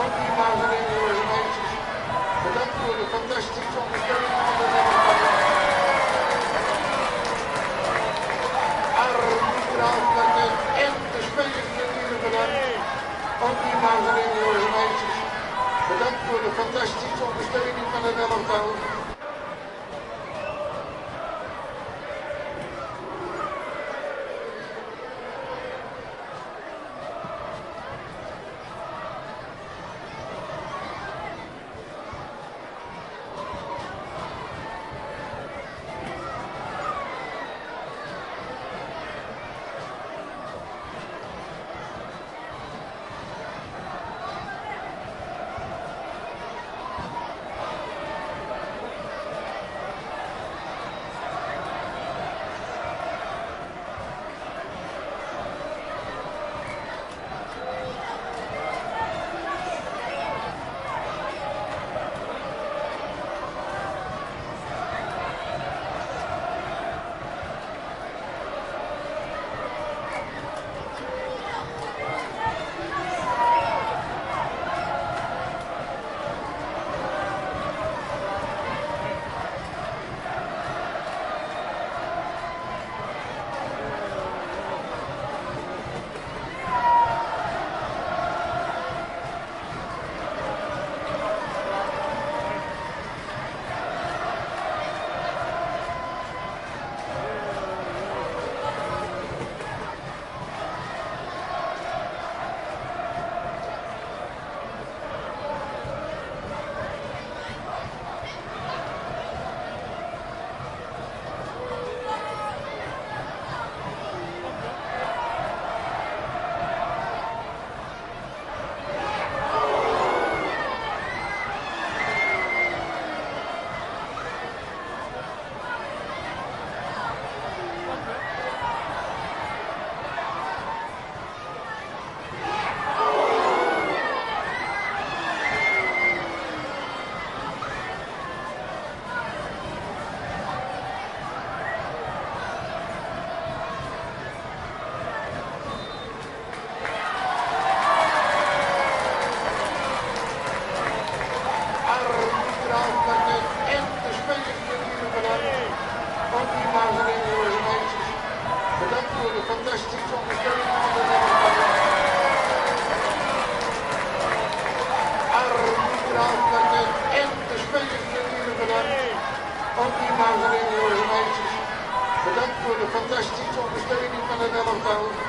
Ook die dames en heren, jongens en meisjes. Bedankt voor de fantastische ondersteuning van de Nederlandse. Arbitraal en de spelers natuurlijk bedankt. Ook die dames en heren, jongens en meisjes. Bedankt voor de fantastische ondersteuning van het elftal. En de spelers natuurlijk bedankt. Ook die dames en heren, jongens en meisjes. Bedankt voor de fantastische ondersteuning van de Nederlandse. Arbitraal en de spelers natuurlijk bedankt. Ook die dames en heren, jongens en meisjes. Bedankt voor de fantastische ondersteuning van de Nederlandse.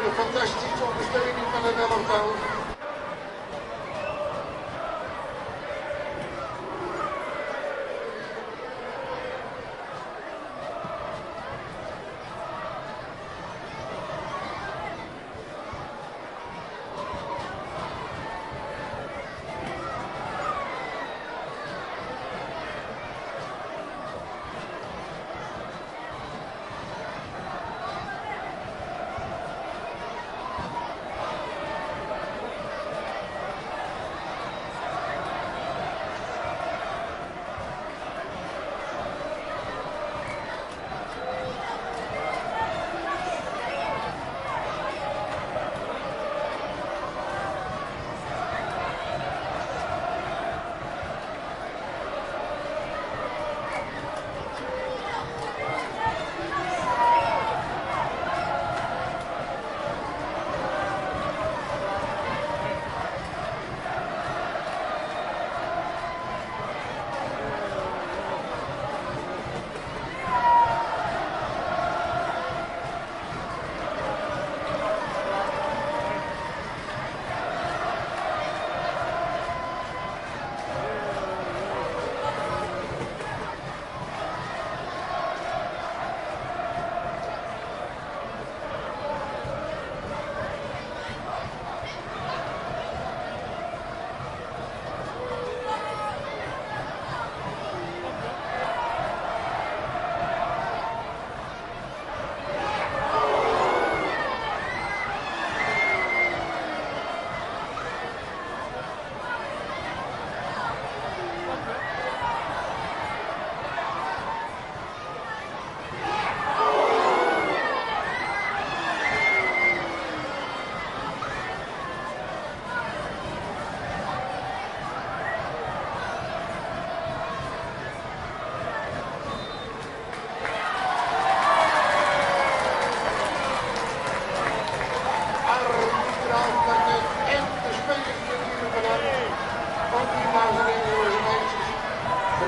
de fantastische ondersteuning van het elftal.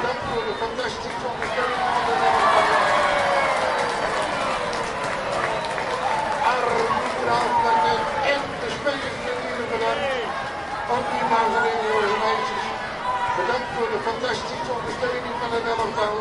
Bedankt voor de fantastische ondersteuning van de elftal. Arbitragepartij en de spelers natuurlijk bedankt. Ook die dames en heren, jongens en meisjes. Bedankt voor de fantastische ondersteuning van het elftal.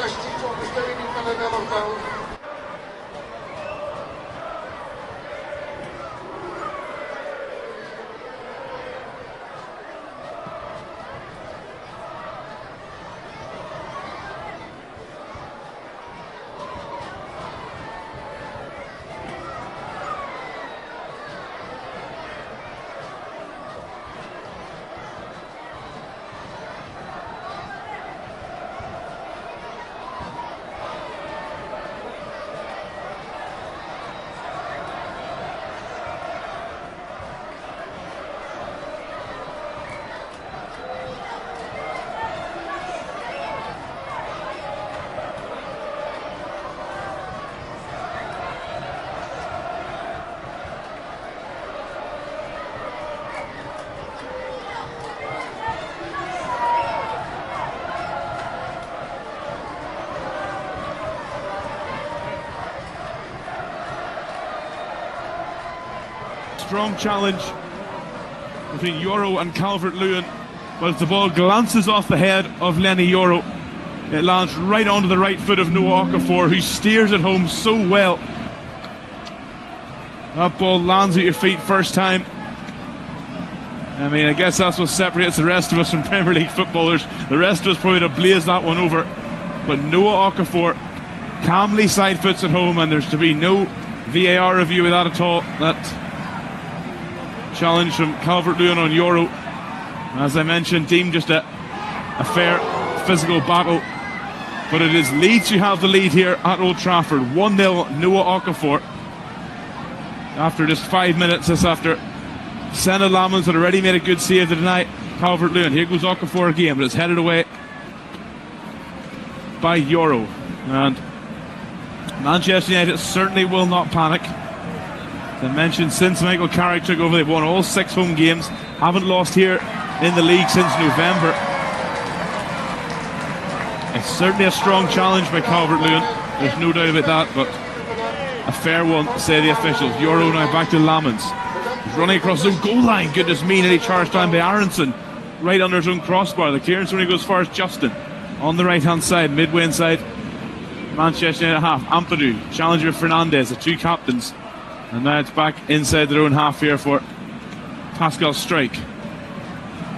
fantastische ondersteuning van het elftal. Strong challenge between Yoro and Calvert-Lewin, but as the ball glances off the head of Lenny Yoro, it lands right onto the right foot of Noah Okafor, who steers it home so well. That ball lands at your feet first time. I mean, I guess that's what separates the rest of us from Premier League footballers. The rest of us probably would have blazed that one over, but Noah Okafor calmly side foots it home, and there's to be no VAR review of that at all. That challenge from Calvert-Lewin on Yoro, as I mentioned, deemed just a fair physical battle. But it is Leeds who have the lead here at Old Trafford. 1-0 Noah Okafor. After just 5 minutes, this after Senna Lamans had already made a good save to deny Calvert-Lewin. Here goes Okafor again, but it's headed away by Yoro. And Manchester United certainly will not panic. As I mentioned, since Michael Carrick took over, they've won all 6 home games, haven't lost here in the league since November. It's certainly a strong challenge by Calvert-Lewin, there's no doubt about that, but a fair one, say the officials. Yoro now back to Lamans. He's running across the goal line, goodness me, nearly charged down by Aronson, right under his own crossbar. The clearance only goes as far as Justin on the right hand side, midway inside Manchester United half. Ampadu, challenger Fernandez, the two captains. And now it's back inside their own half here for Pascal Strike.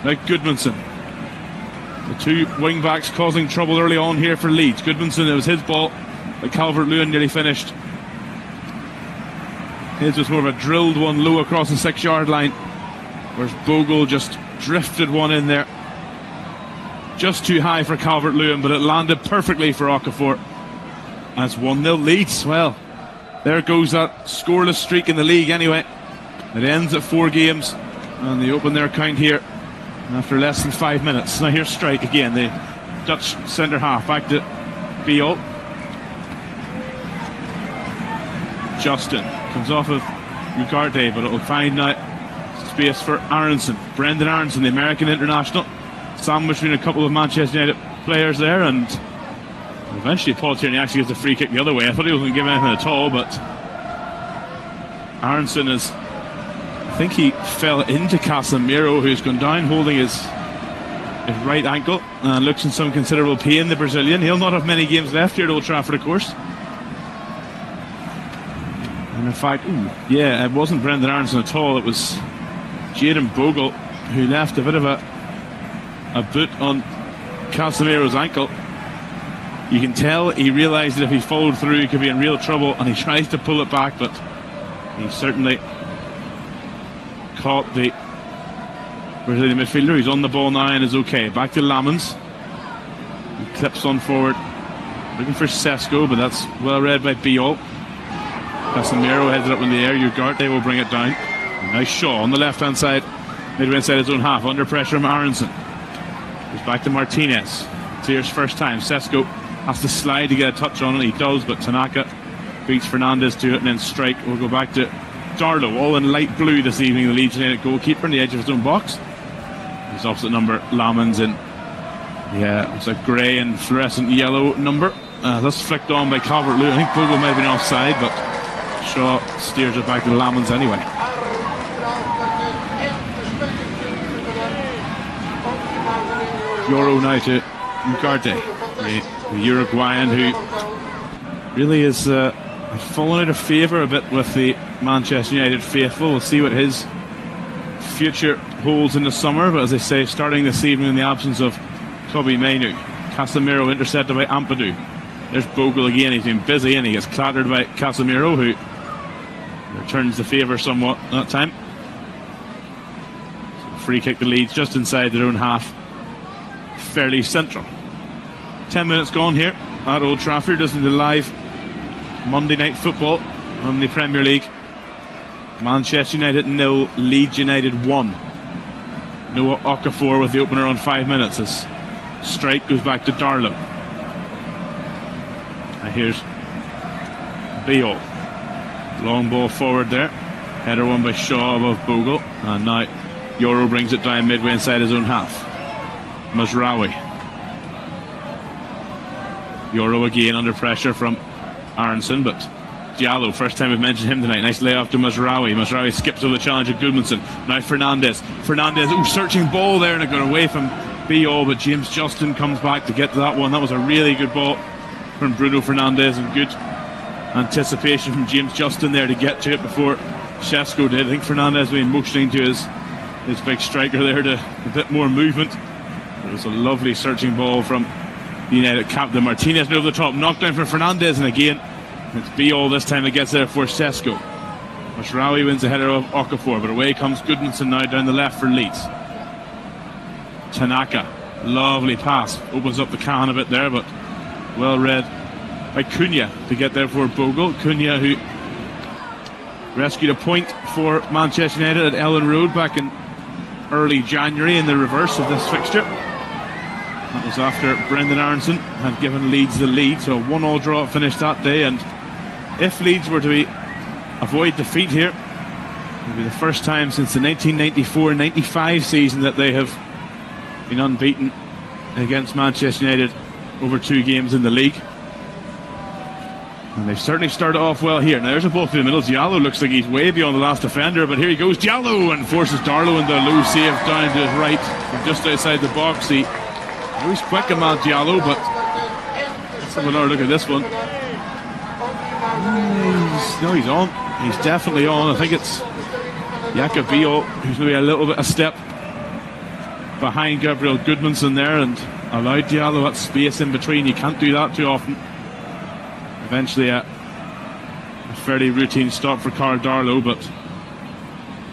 Now Goodmanson. The two wing backs causing trouble early on here for Leeds. Goodmanson, it was his ball, but Calvert-Lewin nearly finished. His was more of a drilled one low across the 6-yard line, whereas Bogle just drifted one in there. Just too high for Calvert-Lewin, but it landed perfectly for Okafor. And it's 1-0 Leeds. Well, there goes that scoreless streak in the league anyway. It ends at 4 games, and they open their account here after less than 5 minutes. Now here's Strike again, the Dutch centre half, back to Biol. Justin comes off of Ugarte, but it'll find now space for Aronson. Brendan Aronson, the American international, sandwiched between a couple of Manchester United players there, and eventually Paul Tierney actually gets a free kick the other way. I thought he wasn't giving anything at all, but Aronson is, I think he fell into Casemiro, who's gone down holding his right ankle and looks in some considerable pain, the Brazilian. He'll not have many games left here at Old Trafford, of course. And in fact, it wasn't Brendan Aronson at all, it was Jadon Bogle who left a bit of a boot on Casemiro's ankle. You can tell he realised that if he followed through he could be in real trouble, and he tries to pull it back, but he certainly caught the Brazilian midfielder. He's on the ball now and is okay. Back to Lamans. He clips on forward, looking for Sesko, but that's well read by Biol. Casemiro heads it up in the air. Ugarte will bring it down. And now Shaw on the left hand side, midway inside his own half, under pressure from Aronson. Goes back to Martinez. It's here his first time. Sesko has to slide to get a touch on it. He does, but Tanaka beats Fernandez to it, and then Strike will go back to Darlow, all in light blue this evening, the Leeds United goalkeeper, on the edge of his own box. His opposite number, Lamans, in it's a grey and fluorescent yellow number. That's flicked on by Calvert-Lewin. I think Bogle might have been offside, but Shaw steers it back to Lamans anyway. Yoro now to Ugarte. the Uruguayan, who really is fallen out of favour a bit with the Manchester United faithful. We'll see what his future holds in the summer, but as I say, starting this evening in the absence of Kobbie Mainoo. Casemiro intercepted by Ampadu. There's Bogle again, he's been busy and he gets clattered by Casemiro, who returns the favour somewhat that time. So free kick to Leeds just inside their own half, fairly central. 10 minutes gone here at Old Trafford, listening to live Monday Night Football on the Premier League. Manchester United 0, Leeds United 1. Noah Okafor with the opener on 5 minutes as strike goes back to Darlow. And here's Beale. Long ball forward there. Header won by Shaw above Bogle. And now Yoro brings it down midway inside his own half. Mazraoui. Yoro again under pressure from Aronson, but Diallo, first time we've mentioned him tonight. Nice layoff to Mazraoui. Mazraoui skips over the challenge of Goodmanson. Now Fernandez, searching ball there, and it got away from Beale, but James Justin comes back to get to that one. That was a really good ball from Bruno Fernandes, and good anticipation from James Justin there to get to it before Šeško did. I think Fernandes was motioning to his big striker there to a bit more movement. It was a lovely searching ball from the United captain. Martinez over the top, knockdown for Fernandes, and again it's Beale this time that gets there for Šeško. Mazraoui wins the header of Okafor, but away comes Goodmanson now down the left for Leeds. Tanaka, lovely pass, opens up the can a bit there, but well read by Cunha to get there for Bogle. Cunha, who rescued a point for Manchester United at Ellen Road back in early January in the reverse of this fixture. That was after Brendan Aronson had given Leeds the lead, so a 1-1 draw finished that day. And if Leeds were to avoid defeat here, it would be the first time since the 1994-95 season that they have been unbeaten against Manchester United over 2 games in the league. And they've certainly started off well here. Now there's a ball through the middle. Diallo looks like he's way beyond the last defender, but here he goes, Diallo, and forces Darlow into a low save down to his right from just outside the box. He's quick, Amad Diallo, but let's have another look at this one. He's on. He's definitely on. I think it's Jakob Beale who's maybe a little bit a step behind Gabriel Goodmanson there and allowed Diallo that space in between. You can't do that too often. Eventually a fairly routine stop for Carl Darlow, but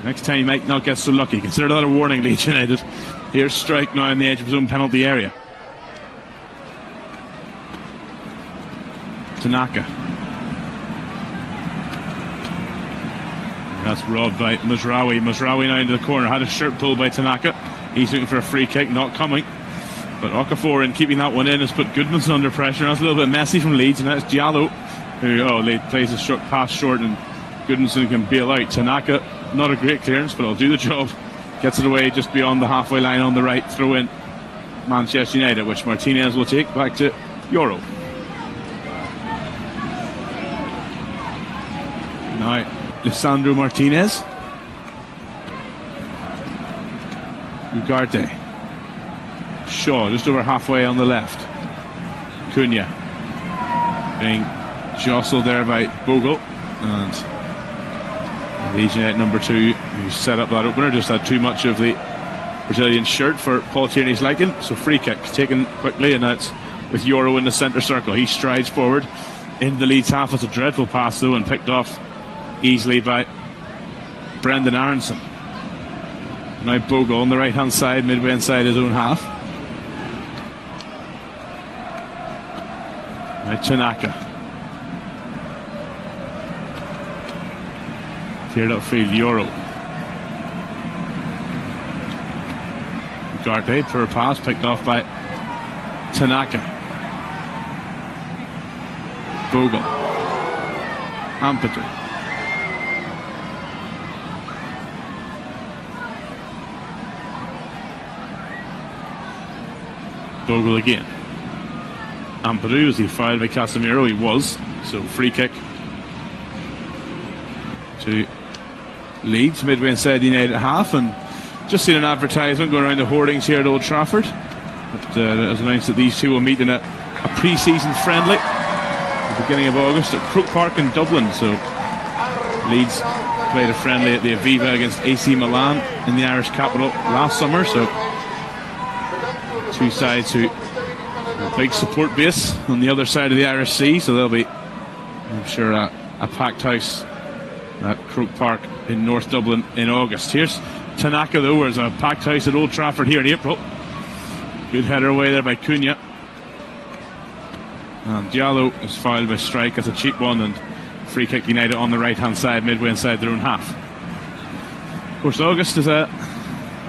next time he might not get so lucky. Consider that a warning, Leeds United. Here's Strike now on the edge of his own penalty area. Tanaka. That's robbed by Mazraoui. Mazraoui now into the corner. Had his shirt pulled by Tanaka. He's looking for a free kick, not coming. But Okafor, in keeping that one in, has put Goodmanson under pressure. That's a little bit messy from Leeds, and that's Diallo who plays a short pass short, and Goodmanson can bail out. Tanaka, not a great clearance, but I'll do the job. Gets it away just beyond the halfway line on the right. Throw in Manchester United, which Martinez will take back to Yoro. Now Lisandro Martinez. Ugarte. Shaw just over halfway on the left. Cunha being jostled there by Bogle, and Leeds United number 2, who set up that opener, just had too much of the Brazilian shirt for Paul Tierney's liking. So free kick taken quickly, and that's with Yoro in the centre circle. He strides forward in the Leeds half. It's a dreadful pass though, and picked off easily by Brendan Aronson. Now Bogle on the right hand side, midway inside his own half. Now Tanaka. Cleared upfield, Yoro. Ugarte, poor pass, picked off by Tanaka. Bogle. Ampadu. Bogle again. Ampadu, was he fouled by Casemiro? He was. So free kick to Leeds, midway inside the United half. And just seen an advertisement going around the hoardings here at Old Trafford. It was announced that these two will meet in a a pre-season friendly at the beginning of August at Croke Park in Dublin. So Leeds played a friendly at the Aviva against AC Milan in the Irish capital last summer. So two sides who have a big support base on the other side of the Irish Sea. So there'll be, I'm sure, a packed house at Croke Park in North Dublin in August. Here's Tanaka, though. There's a packed house at Old Trafford here in April. Good header away there by Cunha. And Diallo is fouled by Strike as a cheap one, and free kick United on the right hand side, midway inside their own half. Of course, August is a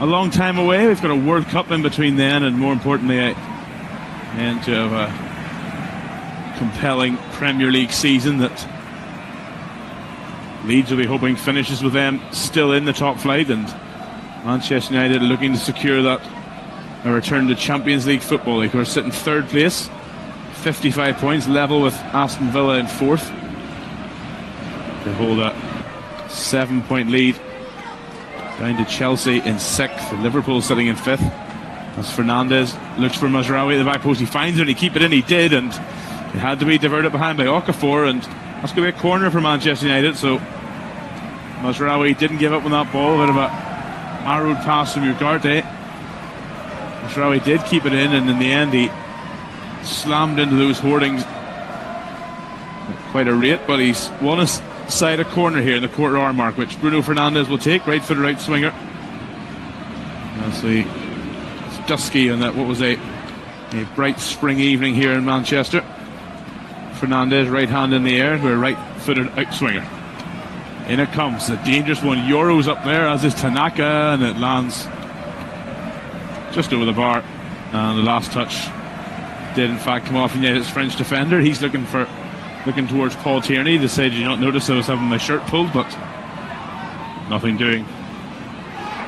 long time away. We've got a World Cup in between then, and more importantly, and to have a compelling Premier League season that Leeds will be hoping finishes with them still in the top flight, and Manchester United looking to secure that a return to Champions League football. They are sitting third place, 55 points, level with Aston Villa in fourth. They hold a 7-point lead down to Chelsea in sixth. Liverpool sitting in fifth. As Fernandes looks for Mazraoui at the back post, he finds it and he keep it in. He did, and it had to be diverted behind by Okafor, and that's going to be a corner for Manchester United. So Mazraoui didn't give up on that ball. A bit of a arrowed pass from Ugarte. Mazraoui did keep it in, and in the end he slammed into those hoardings at quite a rate, but he's won his side a corner here in the quarter hour mark, which Bruno Fernandes will take. Right footed right swinger. It's dusky on that, what was a bright spring evening here in Manchester. Fernandes, right hand in the air, with a right footed out swinger. In it comes, a dangerous one. Euro's up there, as is Tanaka, and it lands just over the bar. And the last touch did in fact come off United's French defender. He's looking towards Paul Tierney to say, "Did you not notice I was having my shirt pulled?" But nothing doing,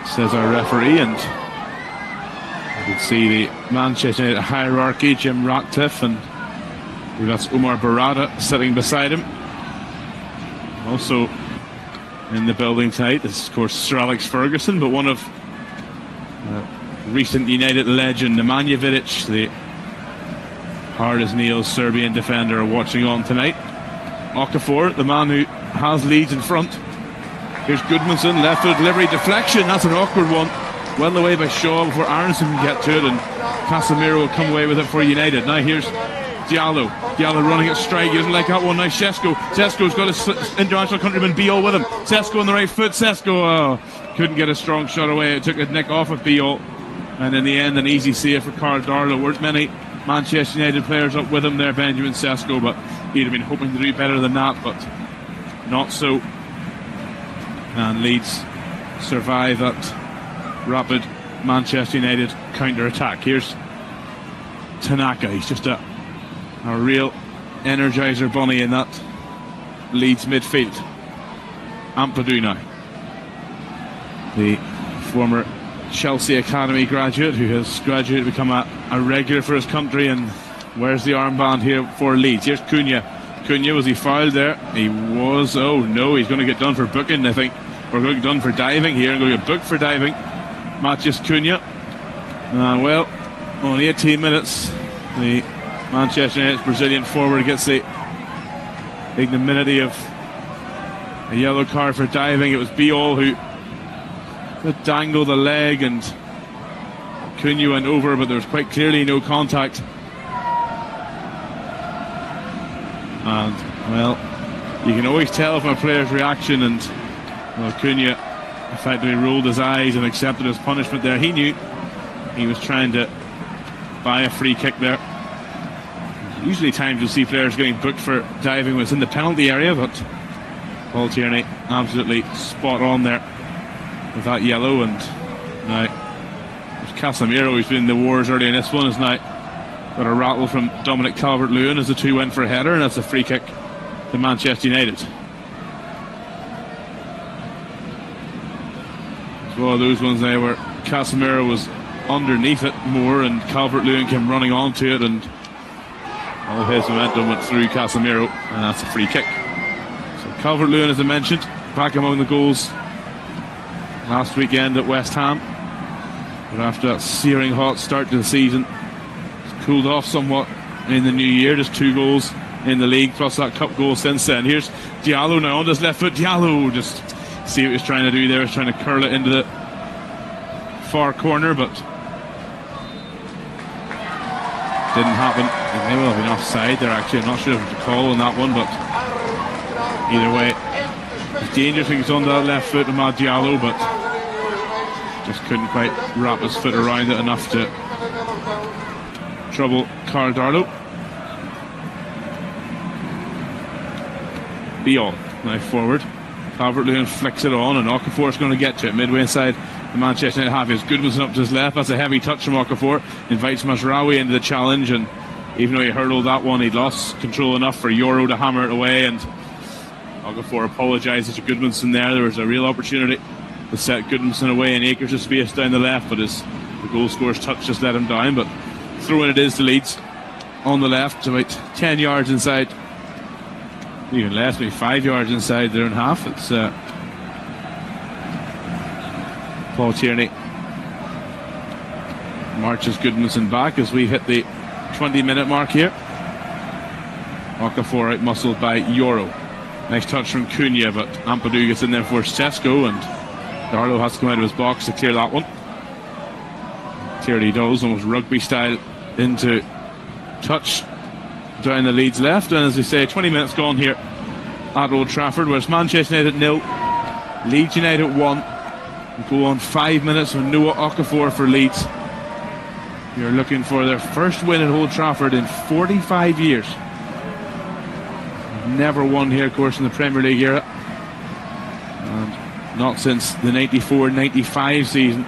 says our referee. And you can see the Manchester United hierarchy. Jim Ratcliffe, and that's Omar Barada sitting beside him. Also in the building tonight is, of course, Sir Alex Ferguson, but one of recent United legend Nemanja Vidic, the hard as nails Serbian defender, are watching on tonight. Okafor, the man who has Leeds in front. Here's Goodmanson, left foot delivery, deflection. That's an awkward one. Well away by Shaw before Aronson can get to it, and Casemiro will come away with it for United. Now here's Diallo running at strike. He doesn't like that one. Now Sesko's got his international countryman Biol with him. Sesko on the right foot. Sesko couldn't get a strong shot away. It took a nick off of Biol, and in the end an easy save for Carl Darlow. Weren't many Manchester United players up with him there, Benjamin Sesko, but he'd have been hoping to do better than that, but not so. And Leeds survive that rapid Manchester United counter-attack. Here's Tanaka. He's just a real energizer bunny in that Leeds midfield. Ampadu now, the former Chelsea Academy graduate who has graduated to become a regular for his country, and wears the armband here for Leeds. Here's Cunha. Was he fouled there? He was. Oh no, he's going to get done for booking, I think. We're going to get done for diving here, and going to get booked for diving. Matheus Cunha. Well, only 18 minutes. The Manchester United Brazilian forward gets the ignominy of a yellow card for diving. It was Biol who dangled the leg, and Cunha went over, but there was quite clearly no contact. And, well, you can always tell from a player's reaction, and Cunha effectively rolled his eyes and accepted his punishment there. He knew he was trying to buy a free kick there. Usually times you'll see players getting booked for diving when it's in the penalty area, but Paul Tierney absolutely spot on there with that yellow. And now there's Casemiro, who's been in the wars early in this one, is now got a rattle from Dominic Calvert-Lewin as the two went for a header, and that's a free kick to Manchester United. It's one of those ones there where Casemiro was underneath it more, and Calvert-Lewin came running onto it, and all his momentum went through Casemiro, and that's a free kick. So Calvert-Lewin, as I mentioned, back among the goals last weekend at West Ham, but after that searing hot start to the season, it's cooled off somewhat in the new year. Just 2 goals in the league, plus that cup goal since then. Here's Diallo now on his left foot. Diallo, just see what he's trying to do there. He's trying to curl it into the far corner, but didn't happen. It may well have been offside there, actually. I'm not sure if it's a call on that one, but either way, it's dangerous when he's on that left foot of Amad Diallo, but just couldn't quite wrap his foot around it enough to trouble Carl Darlow. Biol now forward. Calvert-Lewin flicks it on, and Okafor's going to get to it midway inside the Manchester United half. His Goodmanson up to his left. That's a heavy touch from Okafor. Invites Mazraoui into the challenge, and even though he hurdled that one, he lost control enough for Euro to hammer it away, and Okafor apologises to Goodmanson there. There was a real opportunity to set Goodmanson away in acres of space down the left, but the goal scorer's touch just let him down. But throw-in it is to Leeds on the left, about 10 yards inside, even less, maybe 5 yards inside their own half. It's Paul Tierney marches Goodmanson back as we hit the 20-minute mark here. Okafor out-muscled by Euro. Nice touch from Cunha, but Ampadu gets in there for Sesko, and Darlow has to come out of his box to clear that one. Tierney does, almost rugby style, into touch down the Leeds left. And as we say, 20 minutes gone here at Old Trafford, where it's Manchester United 0, Leeds United 1. We go on 5 minutes with Noah Okafor for Leeds. You're looking for their first win at Old Trafford in 45 years. Never won here, of course, in the Premier League era, and not since the 94-95 season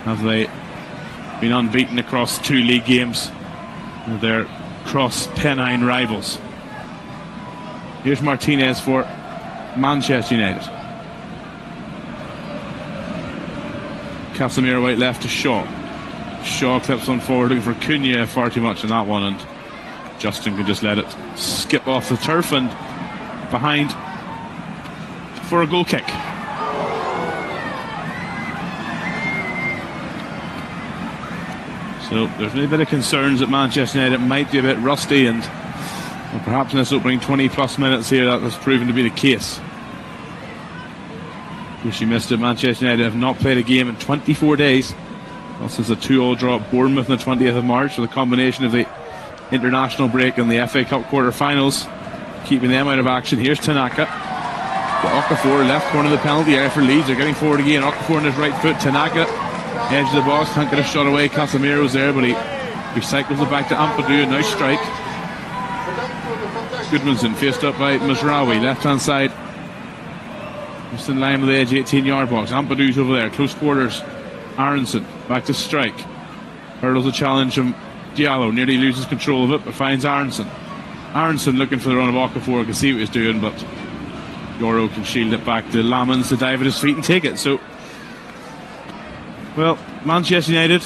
have they been unbeaten across 2 league games with their cross-Pennine rivals. Here's Martinez for Manchester United. Casemiro right left to Shaw. Shaw clips on forward, looking for Cunha far too much in that one, and Justin can just let it skip off the turf and behind for a goal kick. So there's a bit of concerns that Manchester United might be a bit rusty, and perhaps in this opening 20 plus minutes here that has proven to be the case. Wish you missed it. Manchester United have not played a game in 24 days. Well, since a 2-2 draw at Bournemouth on the 20th of March, with a combination of the international break and the FA Cup quarter-finals keeping them out of action. Here's Tanaka. Okafor, left corner of the penalty area for Leeds. They're getting forward again. Okafor on his right foot. Tanaka, edge of the box, can't get a shot away. Casemiro's there, but he recycles it back to Ampadu. Now strike. Goodmanson faced up by Mazraoui, left-hand side. Just in line with the edge, 18-yard box. Ampadu's over there, close quarters. Aronson back to strike. Hurdles a challenge from Diallo, nearly loses control of it, but finds Aronson. Aronson looking for the run of Okafor, can see what he's doing, but Euro can shield it back to Lamans to dive at his feet and take it. So, well, Manchester United,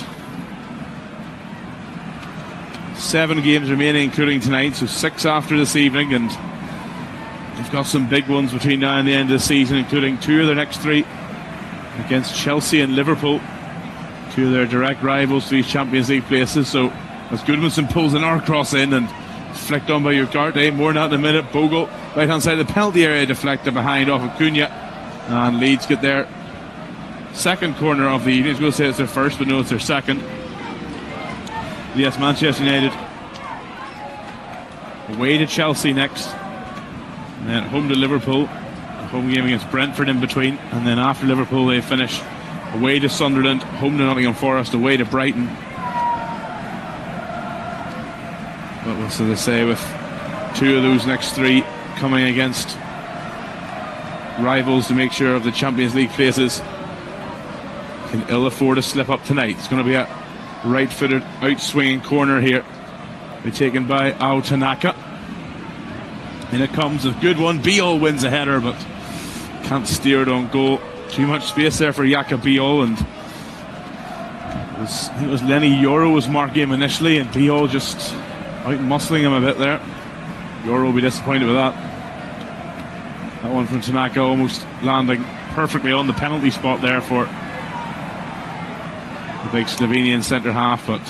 7 games remaining, including tonight, so 6 after this evening, and they've got some big ones between now and the end of the season, including 2 of their next 3 against Chelsea and Liverpool, 2 of their direct rivals for these Champions League places. So as Goodmanson pulls an arc cross in and flicked on by Ugarte, more than that in a minute. Bogle right hand side of the penalty area, deflected behind off of Cunha, and Leeds get their second corner of the evening. I was going to say it's their first, but no, it's their second. Yes, Manchester United away to Chelsea next, and then home to Liverpool, a home game against Brentford in between, and then after Liverpool they finish away to Sunderland, home to Nottingham Forest, away to Brighton. But what's they say, with 2 of those next 3 coming against rivals to make sure of the Champions League places, can ill afford to slip up tonight. It's going to be a right-footed out-swinging corner here, be taken by Ao Tanaka. And it comes, a good one. Biol wins a header, but can't steer it on goal. Too much space there for Yaka Biol, and I think it was Lenny Euro was marking him initially, and Biol just out-muscling him a bit there. Euro will be disappointed with that. That one from Tanaka almost landing perfectly on the penalty spot there for the big Slovenian centre half, but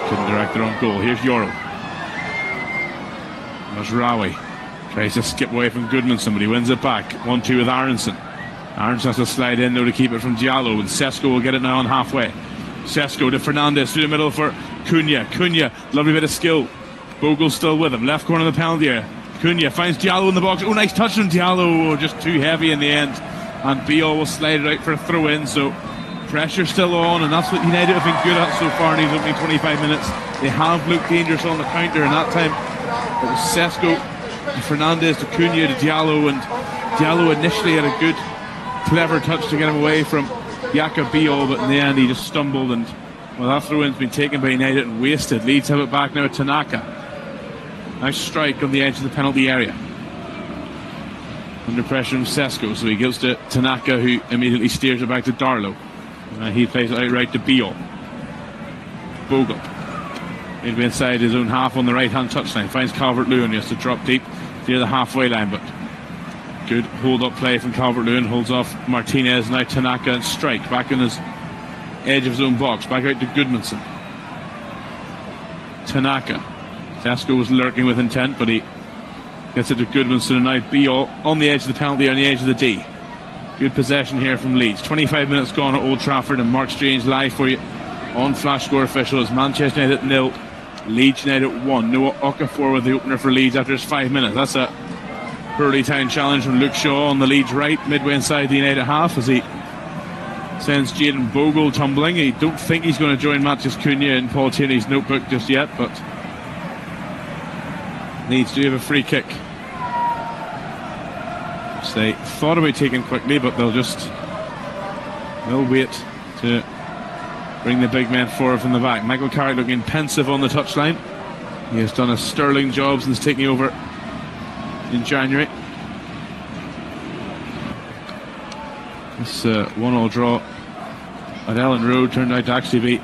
couldn't direct their own goal. Here's Yoro. Mazraoui tries to skip away from Goodmanson, but he wins it back. 1-2 with Aronson. Aronson has to slide in though to keep it from Diallo, and Sesko will get it now on halfway. Sesko to Fernandez through the middle for Cunha. Cunha, lovely bit of skill. Bogle's still with him. Left corner of the penalty area. Cunha finds Diallo in the box. Oh, nice touch from Diallo. Oh, just too heavy in the end. And Biol will slide it out for a throw in. So pressure still on, and that's what United have been good at so far in these opening 25 minutes. They have looked dangerous on the counter, and that time it was Sesko to Fernandez to Cunha to Diallo, and Diallo initially had a good, clever touch to get him away from Jakob Biol, but in the end he just stumbled, and well, that throw-in's been taken by United and wasted. Leeds have it back now at Tanaka. Nice strike on the edge of the penalty area. Under pressure from Sesko, so he gives to Tanaka, who immediately steers it back to Darlow. He plays it outright to Biol. Bogle. He'll be inside his own half on the right-hand touchline. Finds Calvert-Lewin. He has to drop deep near the halfway line, but good hold-up play from Calvert-Lewin. Holds off Martinez. Now Tanaka and strike back in his edge of his own box. Back out to Goodmanson. Tanaka. Sesko was lurking with intent, but he gets it to Goodmanson, and now Biol on the edge of the penalty, on the edge of the D. Good possession here from Leeds. 25 minutes gone at Old Trafford, and Mark Strange live for you on Flash Score Officials. Manchester United 0, Leeds United 1. Noah Okafor with the opener for Leeds after his 5 minutes. That's a Hurley Town challenge from Luke Shaw on the Leeds right, midway inside the United half, as he sends Jayden Bogle tumbling. I don't think he's going to join Matheus Cunha in Paul Tierney's notebook just yet, but Leeds do have a free kick. So they thought about taking quickly, but they'll wait to bring the big men forward from the back. Michael Carrick looking pensive on the touchline. He has done a sterling job since taking over in January. This 1-1 draw at Ellen Road turned out to actually be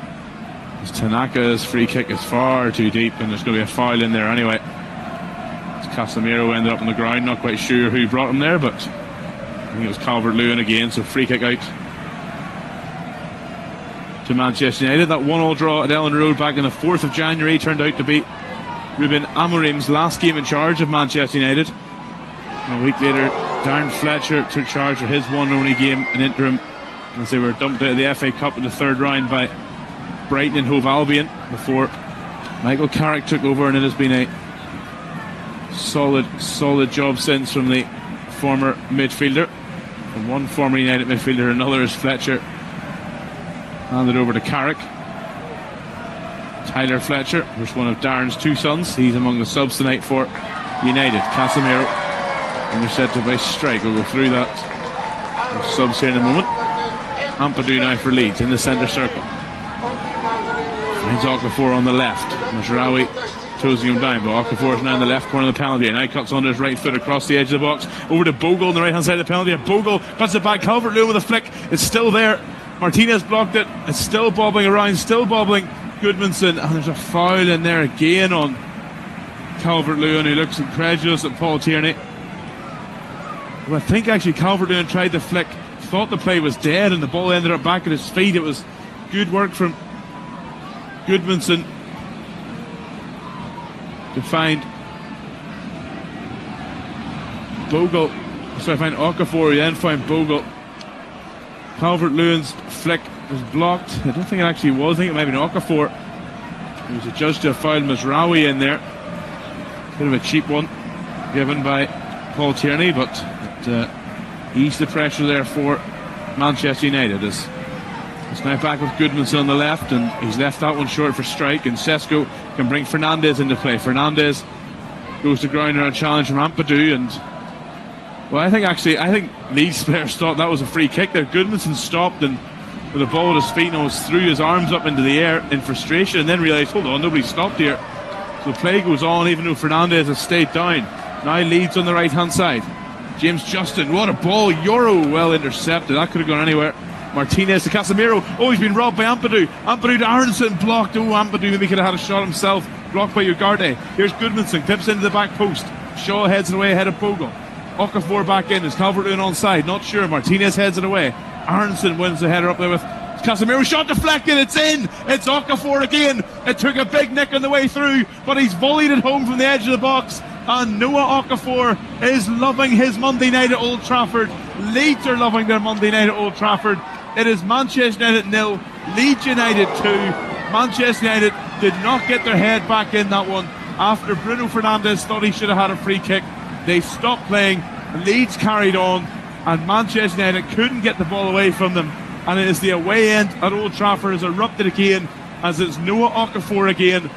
Tanaka's free kick is far too deep, and there's going to be a foul in there anyway. Casemiro ended up on the ground, not quite sure who brought him there, but I think it was Calvert-Lewin again, so free kick out to Manchester United. That 1-1 draw at Ellen Road back on the 4th of January turned out to be Ruben Amorim's last game in charge of Manchester United. And a week later, Darren Fletcher took charge for his one only game in interim, as they were dumped out of the FA Cup in the third round by Brighton and Hove Albion before Michael Carrick took over, and it has been a solid job since from the former midfielder. From one former United midfielder, another is Fletcher. Handed over to Carrick. Tyler Fletcher, who's one of Darren's two sons. He's among the subs tonight for United. Casemiro intercepted by Strike. We'll go through that. We'll subs here in a moment. Ampadu now for Leeds in the centre circle. Finds Okafor on the left. Mazraoui closing him down, but Okafor is now in the left corner of the penalty, and now cuts on his right foot across the edge of the box over to Bogle on the right hand side of the penalty. Bogle cuts it back. Calvert-Lewin with a flick. It's still there. Martinez blocked it. It's still bobbling around, still bobbling. Goodmanson, and there's a foul in there again on Calvert-Lewin, who looks incredulous at Paul Tierney. Well, I think actually Calvert-Lewin tried the flick, thought the play was dead, and the ball ended up back at his feet. It was good work from Goodmanson to find Bogle. So I find Okafor, then find Bogle. Calvert-Lewin's flick was blocked. I don't think it actually was. I think it might have been Okafor. He was adjudged to a foul. Mazraoui in there. Bit of a cheap one given by Paul Tierney, but it eased the pressure there for Manchester United. It's now back with Goodmanson on the left, and he's left that one short for Strike, and Sesko can bring Fernandez into play. Fernandez goes to ground on a challenge from Ampadu, and well, I think Leeds players thought that was a free kick there. Goodmanson stopped and with the ball at his feet and almost threw his arms up into the air in frustration, and then realised, hold on, nobody stopped here. So play goes on even though Fernandez has stayed down. Now Leeds on the right hand side. James Justin, what a ball. Yoro well intercepted. That could have gone anywhere. Martinez to Casemiro. Oh, he's been robbed by Ampadu. Ampadu to Aronson, blocked. Oh, Ampadu maybe could have had a shot himself. Blocked by Ugarte. Here's Goodmanson, clips into the back post. Shaw heads it away ahead of Bogle. Okafor back in. Is Calvert-Lewin onside? Not sure. Martinez heads it away. Aronson wins the header up there with Casemiro shot deflected, it's in. It's Okafor again. It took a big nick on the way through, but he's volleyed it home from the edge of the box. And Noah Okafor is loving his Monday night at Old Trafford. Leeds are loving their Monday night at Old Trafford. It is Manchester United 0, Leeds United 2. Manchester United did not get their head back in that one. After Bruno Fernandes thought he should have had a free kick, they stopped playing. Leeds carried on, and Manchester United couldn't get the ball away from them. And it is the away end at Old Trafford has erupted again, as it's Noah Okafor again.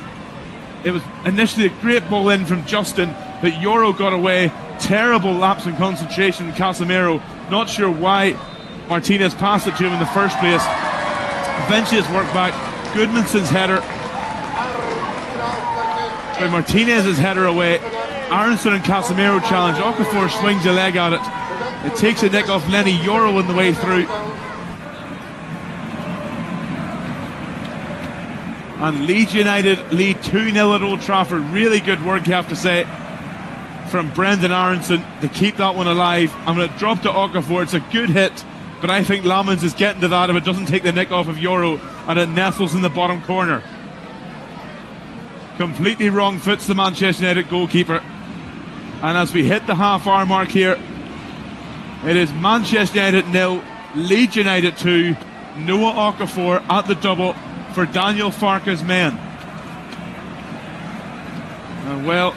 It was initially a great ball in from Justin, but Euro got away. Terrible lapse in concentration in Casemiro. Not sure why Martinez passed it to him in the first place. Eventually it's worked back. Goodmanson's header. By Martinez's header away. Aronson and Casemiro challenge. Okafor swings a leg at it. It takes a nick off Lenny Euro on the way through. And Leeds United lead 2-0 at Old Trafford. Really good work, you have to say, from Brendan Aronson to keep that one alive. I'm going to drop to Okafor. It's a good hit, but I think Lamans is getting to that if it doesn't take the nick off of Euro, and it nestles in the bottom corner. Completely wrong fits the Manchester United goalkeeper. And as we hit the half-hour mark here, it is Manchester United 0, Leeds United 2, Noah Okafor at the double for Daniel Farke's men. And well,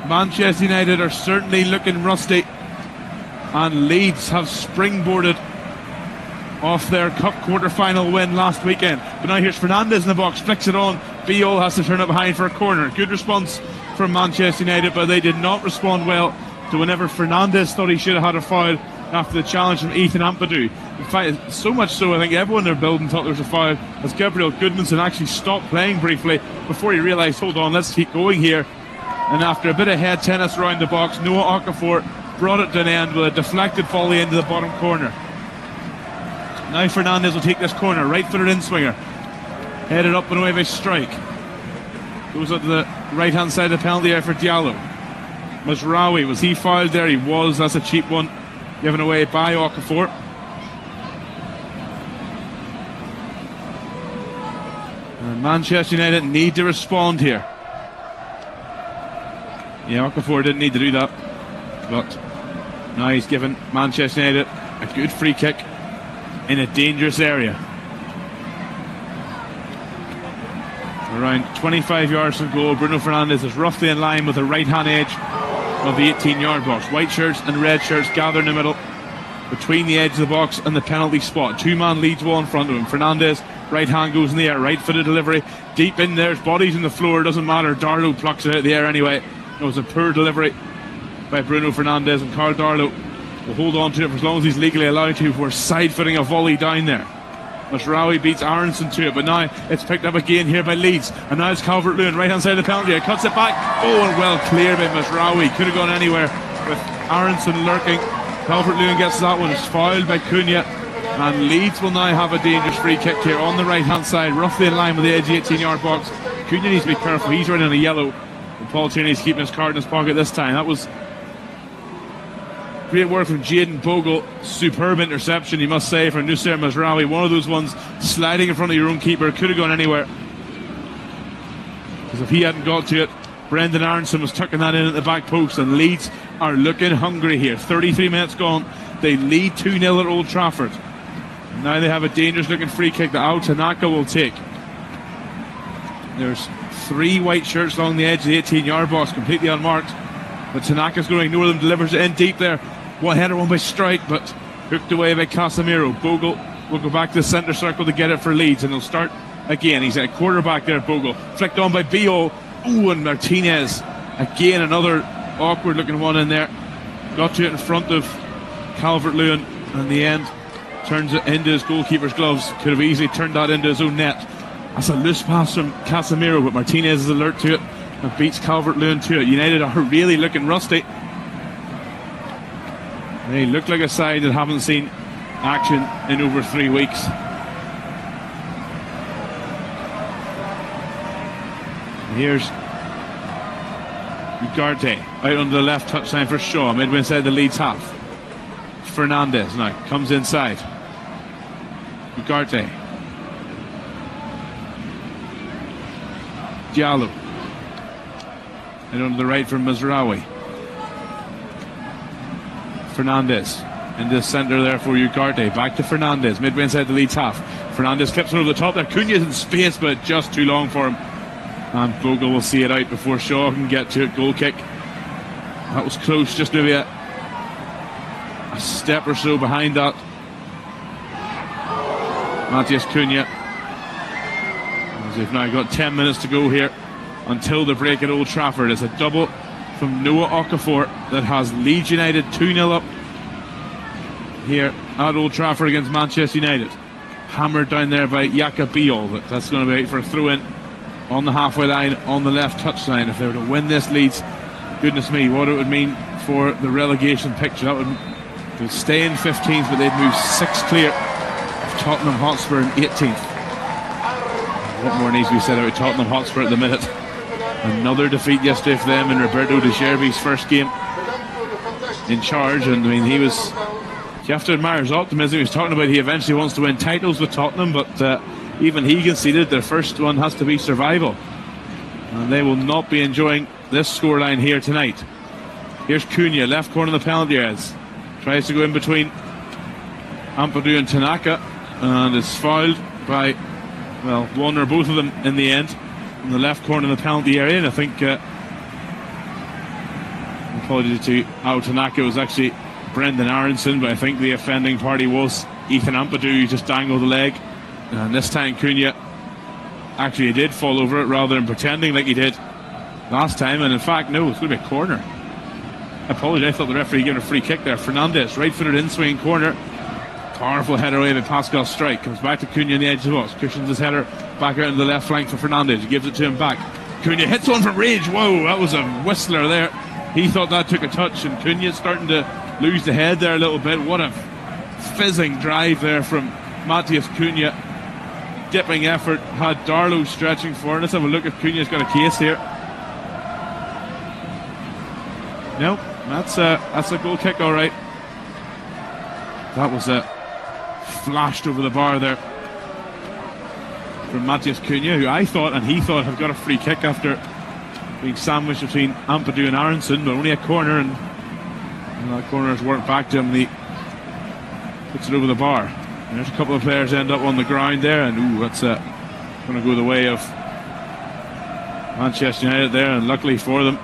Manchester United are certainly looking rusty, and Leeds have springboarded off their cup quarter-final win last weekend. But now here's Fernandes in the box, flicks it on. Biol has to turn it behind for a corner. Good response from Manchester United, but they did not respond well to whenever Fernandes thought he should have had a foul after the challenge from Ethan Ampadu. In fact, so much so I think everyone in their building thought there was a foul, as Gabriel Goodmanson actually stopped playing briefly before he realised, hold on, let's keep going here. And after a bit of head tennis around the box, Noah Okafor brought it to an end with a deflected volley into the bottom corner. Now Fernandes will take this corner, right-footed in-swinger, headed up and away by Strike. Goes up to the right-hand side of the penalty area for Diallo. Mazraoui, was he fouled there? He was. That's a cheap one given away by Okafor. And Manchester United need to respond here. Yeah, Okafor didn't need to do that, but now he's given Manchester United a good free kick in a dangerous area. Around 25 yards from goal, Bruno Fernandes is roughly in line with the right-hand edge of the 18-yard box. White shirts and red shirts gather in the middle between the edge of the box and the penalty spot. Two-man Leeds wall in front of him. Fernandes, right hand goes in the air, right-footed delivery, deep in there, bodies in the floor, doesn't matter. Darlow plucks it out of the air anyway. It was a poor delivery by Bruno Fernandes, and Carl Darlow will hold on to it for as long as he's legally allowed to before side-footing a volley down there. Mazraoui beats Aronson to it, but now it's picked up again here by Leeds, and now it's Calvert-Lewin, right-hand side of the penalty area, cuts it back, and well cleared by Mazraoui. Could have gone anywhere with Aronson lurking. Calvert-Lewin gets that one, it's fouled by Cunha, and Leeds will now have a dangerous free kick here on the right-hand side, roughly in line with the edge of the 18-yard box. Cunha needs to be careful, he's running a yellow, and Paul Tierney's keeping his card in his pocket this time. That was great work from Jayden Bogle. Superb interception, you must say, from Nusayr Mazraoui. One of those ones sliding in front of your own keeper. Could have gone anywhere, because if he hadn't got to it, Brendan Aronson was tucking that in at the back post. And Leeds are looking hungry here. 33 minutes gone. They lead 2-0 at Old Trafford. Now they have a dangerous looking free kick that Al Tanaka will take. There's three white shirts along the edge of the 18-yard box, completely unmarked. But Tanaka's going to ignore them, delivers it in deep there. One header, one by Strike, but hooked away by Casemiro. Bogle will go back to the centre circle to get it for Leeds, and they'll start again. He's at quarterback there, Bogle. Flicked on by Biol. Ooh, and Martinez. Again, another awkward looking one in there. Got to it in front of Calvert-Lewin, and in the end turns it into his goalkeeper's gloves. Could have easily turned that into his own net. That's a loose pass from Casemiro, but Martinez is alert to it and beats Calvert-Lewin to it. United are really looking rusty. They look like a side that haven't seen action in over 3 weeks. Here's Ugarte out on the left touchline for Shaw, midway inside the Leeds half. Fernandes now comes inside. Ugarte. Diallo. And on the right for Mazraoui. Fernandez in the centre there for Ugarte. Back to Fernandez, midway inside the Leeds half. Fernandez clips one over the top there. Cunha's in space, but just too long for him. And Bogle will see it out before Shaw can get to it. Goal kick. That was close, just maybe a step or so behind that. Matheus Cunha. As they've now got 10 minutes to go here until the break at Old Trafford. It's a double from Noah Okafor that has Leeds United 2-0 up here at Old Trafford against Manchester United. Hammered down there by Jakob Biol. But that's going to be out for a throw-in on the halfway line, on the left touchline. If they were to win this, Leeds, goodness me, what it would mean for the relegation picture. That would they'd stay in 15th, but they'd move 6 clear of Tottenham Hotspur in 18th. What more needs to be said about Tottenham Hotspur at the minute? Another defeat yesterday for them in Roberto De Zerbi's first game in charge. And I mean, you have to admire his optimism. He was talking about he eventually wants to win titles with Tottenham, but even he conceded their first one has to be survival. And they will not be enjoying this scoreline here tonight. Here's Cunha, left corner of the penalty areas. Tries to go in between Ampadu and Tanaka, and is fouled by, well, one or both of them in the end, in the left corner of the penalty area. And I think, apologies to Ao Tanaka, it was actually Brendan Aronson, but I think the offending party was Ethan Ampadu, who just dangled the leg. And this time Cunha actually did fall over it rather than pretending like he did last time. And in fact, no, it's going to be a corner. I apologize, I thought the referee gave a free kick there. Fernandez, right-footed in-swing corner. Powerful header away by Pascal Strike. Comes back to Cunha on the edge of the box. Cushions his header back out on the left flank for Fernandez. He gives it to him back. Cunha hits one from range. Whoa, that was a whistler there. He thought that took a touch, and Cunha's starting to lose the head there a little bit. What a fizzing drive there from Matheus Cunha. Dipping effort. Had Darlow stretching for it. Let's have a look if Cunha's got a case here. Nope, that's a goal kick, all right. That was flashed over the bar there from Matheus Cunha, who I thought and he thought had got a free kick after being sandwiched between Ampadu and Aronson, but only a corner, and that corner has worked back to him, and he puts it over the bar. And there's a couple of players end up on the ground there, and that's going to go the way of Manchester United there, and luckily for them,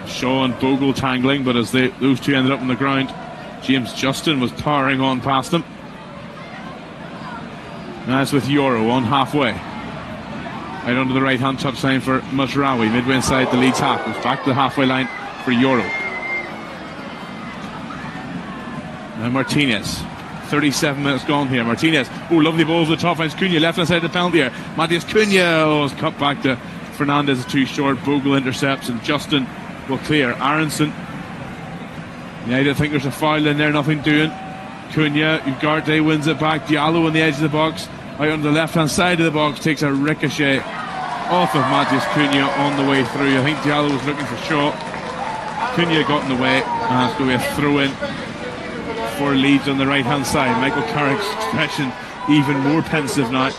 Shaw and Bogle tangling, but as those two ended up on the ground, James Justin was powering on past them. Now it's with Yoro on halfway. Out onto the right-hand touchline for Mazraoui, midway inside the Leeds half. Goes back to the halfway line for Yoro. Now Martinez. 37 minutes gone here. Martinez. Oh, lovely ball over the top. Finds Cunha left-hand side of the penalty area. Matheus Cunha is cut back to Fernandez. Is too short. Bogle intercepts, and Justin will clear. Aronson. Yeah, I don't think there's a foul in there. Nothing doing. Cunha. Ugarte wins it back. Diallo on the edge of the box. Out on the left-hand side of the box. Takes a ricochet off of Matheus Cunha on the way through. I think Diallo was looking for Shaw. Cunha got in the way. And it's going to be a throw-in for Leeds on the right-hand side. Michael Carrick's expression even more pensive now.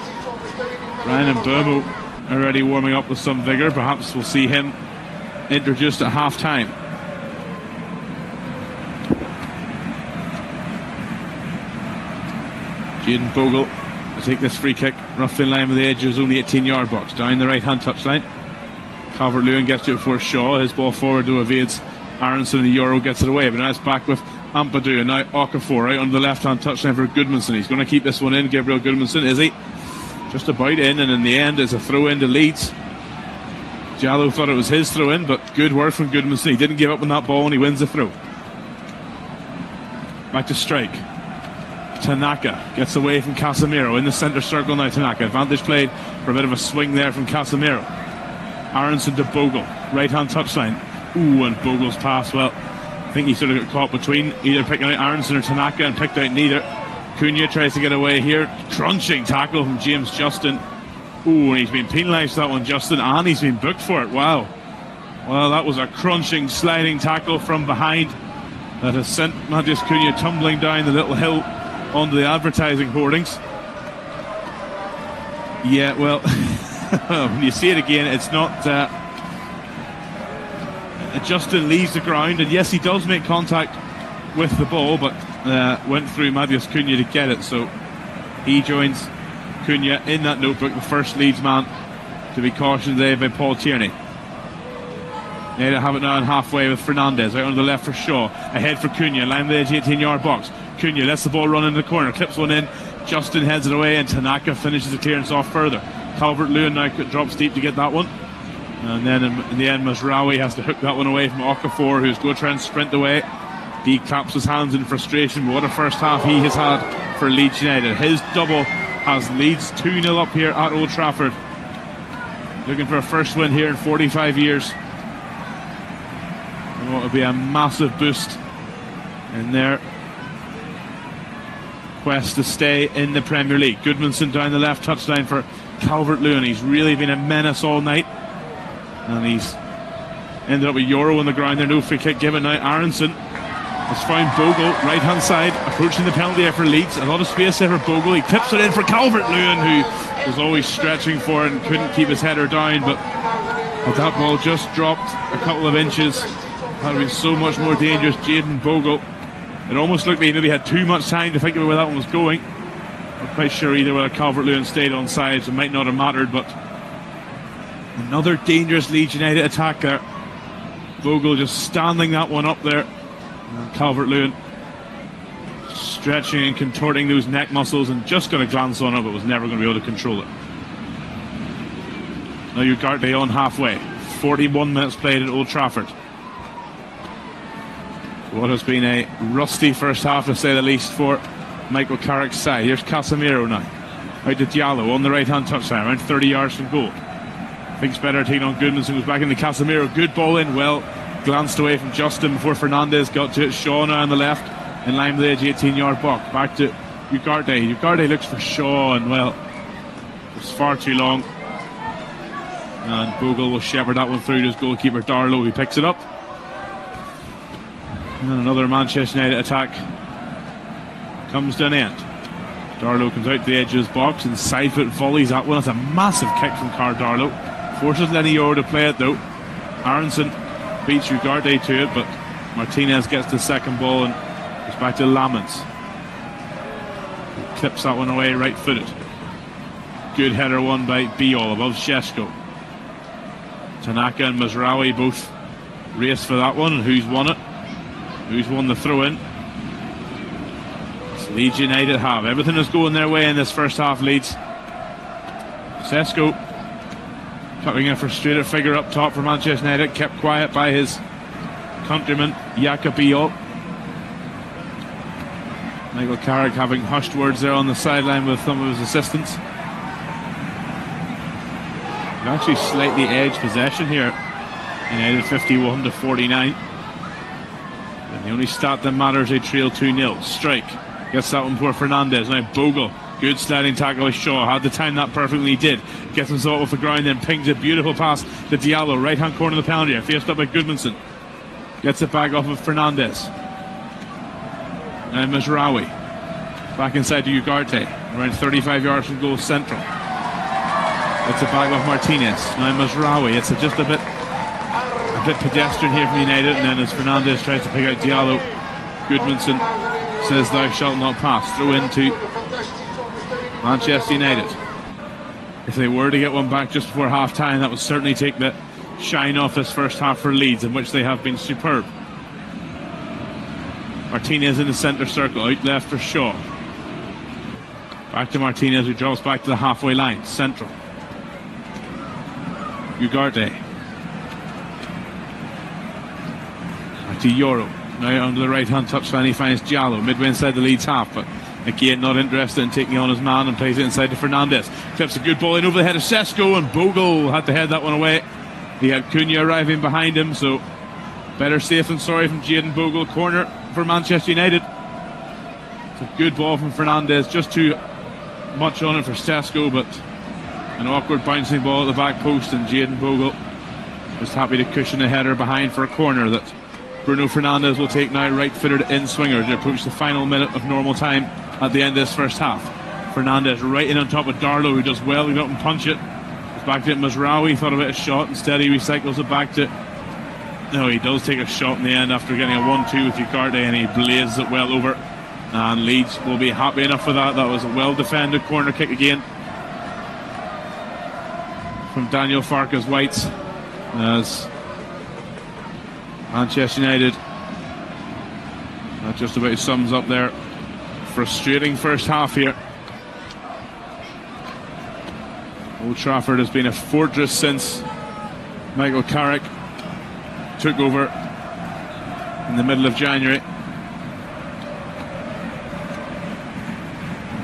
Ryan Mbeumo already warming up with some vigour. Perhaps we'll see him introduced at half-time. Jayden Bogle will take this free kick roughly in line with the edge of his own 18-yard box. Down the right-hand touchline. Calvert-Lewin gets to it before Shaw. His ball forward to evades Aronson, and the Euro gets it away. But now it's back with Ampadu, and now Okafor right on the left-hand touchline for Goodmanson. He's going to keep this one in. Gabriel Goodmanson, is he? Just about in, and in the end it's a throw-in to Leeds. Diallo thought it was his throw-in, but good work from Goodmanson. He didn't give up on that ball, and he wins the throw. Back to Strike. Tanaka gets away from Casemiro in the centre circle now. Tanaka, advantage played for a bit of a swing there from Casemiro. Aronson to Bogle, right-hand touchline. Ooh, and Bogle's pass, well, I think he sort of got caught between either picking out Aronson or Tanaka, and picked out neither. Cunha tries to get away here. Crunching tackle from James Justin. Ooh, and he's been penalised for that one, Justin, and he's been booked for it. Wow. Well, that was a crunching, sliding tackle from behind that has sent Matheus Cunha tumbling down the little hill onto the advertising hoardings. Yeah, well, when you see it again, it's not. Justin leaves the ground, and yes, he does make contact with the ball, but went through Matheus Cunha to get it. So he joins Cunha in that notebook, the first Leeds man to be cautioned today by Paul Tierney. They have it now on halfway with Fernandez out on the left for Shaw, ahead for Cunha, line the edge 18-yard box. Cunha lets the ball run in the corner, clips one in, Justin heads it away, and Tanaka finishes the clearance off further. Calvert-Lewin now drops deep to get that one, and then in the end Mazraoui has to hook that one away from Okafor, who's going to try and sprint away. He claps his hands in frustration, but what a first half he has had for Leeds United. His double has Leeds 2-0 up here at Old Trafford, looking for a first win here in 45 years. And what would be a massive boost in their quest to stay in the Premier League. Goodmanson down the left touchline for Calvert-Lewin. He's really been a menace all night, and he's ended up with Euro on the ground there. No free kick given now. Aronson has found Bogle right hand side, approaching the penalty area for Leeds. A lot of space there for Bogle. He tips it in for Calvert-Lewin, who was always stretching for it and couldn't keep his header down, but that ball just dropped a couple of inches. That would have been so much more dangerous. Jayden Bogle, it almost looked like he maybe had too much time to think about where that one was going. Not quite sure either whether Calvert-Lewin stayed on sides. It might not have mattered, but another dangerous Leeds United attack there. Bogle just standing that one up there. And Calvert-Lewin stretching and contorting those neck muscles and just got a glance on it, but was never going to be able to control it. Now Ugarte on halfway. 41 minutes played at Old Trafford. What has been a rusty first half, to say the least, for Michael Carrick's side. Here's Casemiro now. Out to Diallo on the right-hand touchline, around 30 yards from goal. Thinks better, taking on Goodmanson, goes back into Casemiro. Good ball in, well glanced away from Justin before Fernandez got to it. Shaw now on the left, in line with the edge 18-yard box. Back to Ugarte. Ugarte looks for Shaw, and well, it's far too long. And Bogle will shepherd that one through to his goalkeeper Darlow, who picks it up. And another Manchester United attack comes to an end. Darlow comes out to the edge of his box and side foot volleys that one. That's a massive kick from Carl Darlow. Forces Lenny Yoro to play it though. Aronson beats Ugarte to it, but Martinez gets the second ball and goes back to Lamens. He clips that one away right footed. Good header won by Biol above Šeško. Tanaka and Mazraoui both race for that one, and who's won it? Who's won the throw-in? It's Leeds United have. Everything is going their way in this first half, Leeds. Šeško cutting a frustrated figure up top for Manchester United, kept quiet by his countryman Jakub Biol. Michael Carrick having hushed words there on the sideline with some of his assistants. They've actually slightly edged possession here. United 51 to 49. And the only stat that matters, they trail 2-0. Strike gets that one for Fernandez. Now Bogle, good sliding tackle with Shaw. Had the time that perfectly, he did. Gets himself off the ground, then pings a beautiful pass to Diallo, right hand corner of the penalty area, faced up by Goodmanson. Gets it back off of Fernandez. And Mazraoui back inside to Ugarte, around 35 yards from goal central. Gets it back off Martinez. Now Mazraoui. It's just a bit pedestrian here from United, and then as Fernandez tries to pick out Diallo, Goodmanson says thou shalt not pass. Throw into Manchester United. If they were to get one back just before half time, that would certainly take the shine off this first half for Leeds, in which they have been superb. Martinez in the centre circle, out left for Shaw. Back to Martinez, who drops back to the halfway line, central. Ugarte. Back to Yoro. Now under the right-hand touchline, he finds Diallo midway inside the Leeds half, but again not interested in taking on his man and plays it inside to Fernandez. Clips a good ball in over the head of Šeško, and Bogle had to head that one away. He had Cunha arriving behind him, so better safe than sorry from Jayden Bogle. Corner for Manchester United. It's a good ball from Fernandez, just too much on it for Šeško, but an awkward bouncing ball at the back post, and Jayden Bogle just happy to cushion a header behind for a corner that Bruno Fernandes will take now, right-footed in swinger to approach the final minute of normal time at the end of this first half. Fernandez right in on top of Darlow, who does well to go up and punch it. It's back to Mazraoui, thought about a shot, instead he recycles it back to... No, he does take a shot in the end after getting a 1-2 with Ugarte, and he blazes it well over. And Leeds will be happy enough for that. That was a well-defended corner kick again from Daniel Farkas Whites, as Manchester United, that just about sums up their frustrating first half here. Old Trafford has been a fortress since Michael Carrick took over in the middle of January.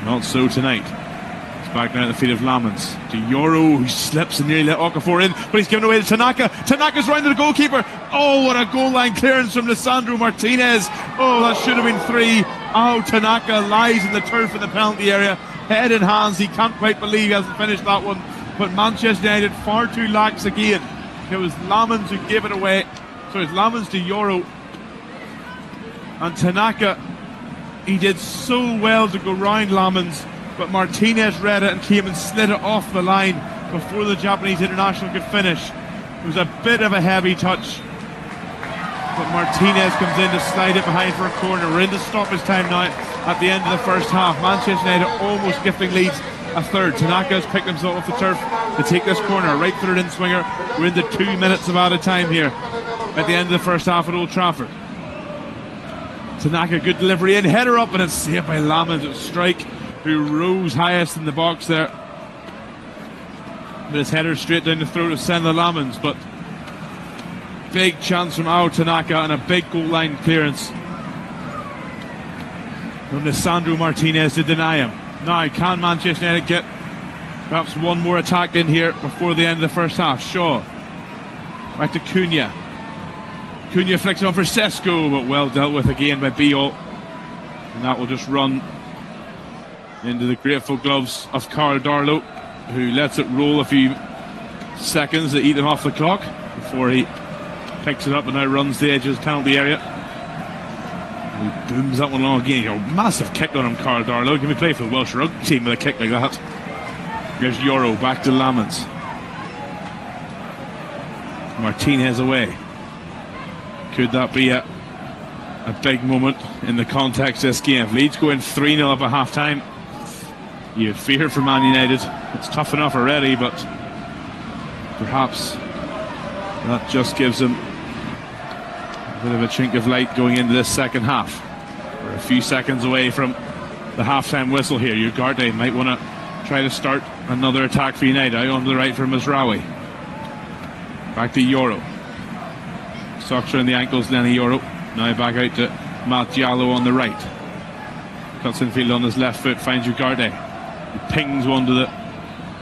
Not so tonight. It's back now at the feet of Lamans. To Yoro, who slips and nearly let Okafor in, but he's given away to Tanaka. Tanaka's round to the goalkeeper. Oh, what a goal line clearance from Lisandro Martinez. Oh, that should have been 3. Oh, Tanaka lies in the turf in the penalty area. Head in hands. He can't quite believe he hasn't finished that one. But Manchester United far too lax again. It was Lamans who gave it away. So it's Lamans to Yoro. And Tanaka, he did so well to go round Lamans, but Martinez read it and came and slid it off the line before the Japanese international could finish. It was a bit of a heavy touch, but Martinez comes in to slide it behind for a corner. We're into stoppage time now at the end of the first half. Manchester United almost gifting Leeds a third. Tanaka has picked himself off the turf to take this corner, right through it in swinger. We're into 2 minutes of added time here at the end of the first half at Old Trafford. Tanaka, good delivery in, header up, and it's saved by Lamans. It was Strike who rose highest in the box there, but his header straight down the throat of Senna Lamans. But big chance from Ao Tanaka and a big goal line clearance from Lisandro Martinez to deny him. Now, can Manchester United get perhaps one more attack in here before the end of the first half? Shaw back to Cunha. Cunha flicks it on for Sesko, but well dealt with again by Biol. And that will just run into the grateful gloves of Karl Darlow, who lets it roll a few seconds to eat him off the clock before he picks it up and now runs the edge of his penalty area. He booms that one along again. A massive kick on him, Karl Darlow. Can we play for the Welsh rugby team with a kick like that? Here's Yoro back to Lamans. Martinez away. Could that be a big moment in the context of this game? If Leeds go in 3-0 up at half time, you fear for Man United. It's tough enough already, but perhaps that just gives them a bit of a chink of light going into this second half. We're a few seconds away from the half-time whistle here. Ugarte might want to try to start another attack for United. Out on the right for Mazraoui. Back to Yoro. Socks around the ankles, Lenny Yoro. Now back out to Matt Diallo on the right. Cuts infield on his left foot, finds Ugarte. He pings one to the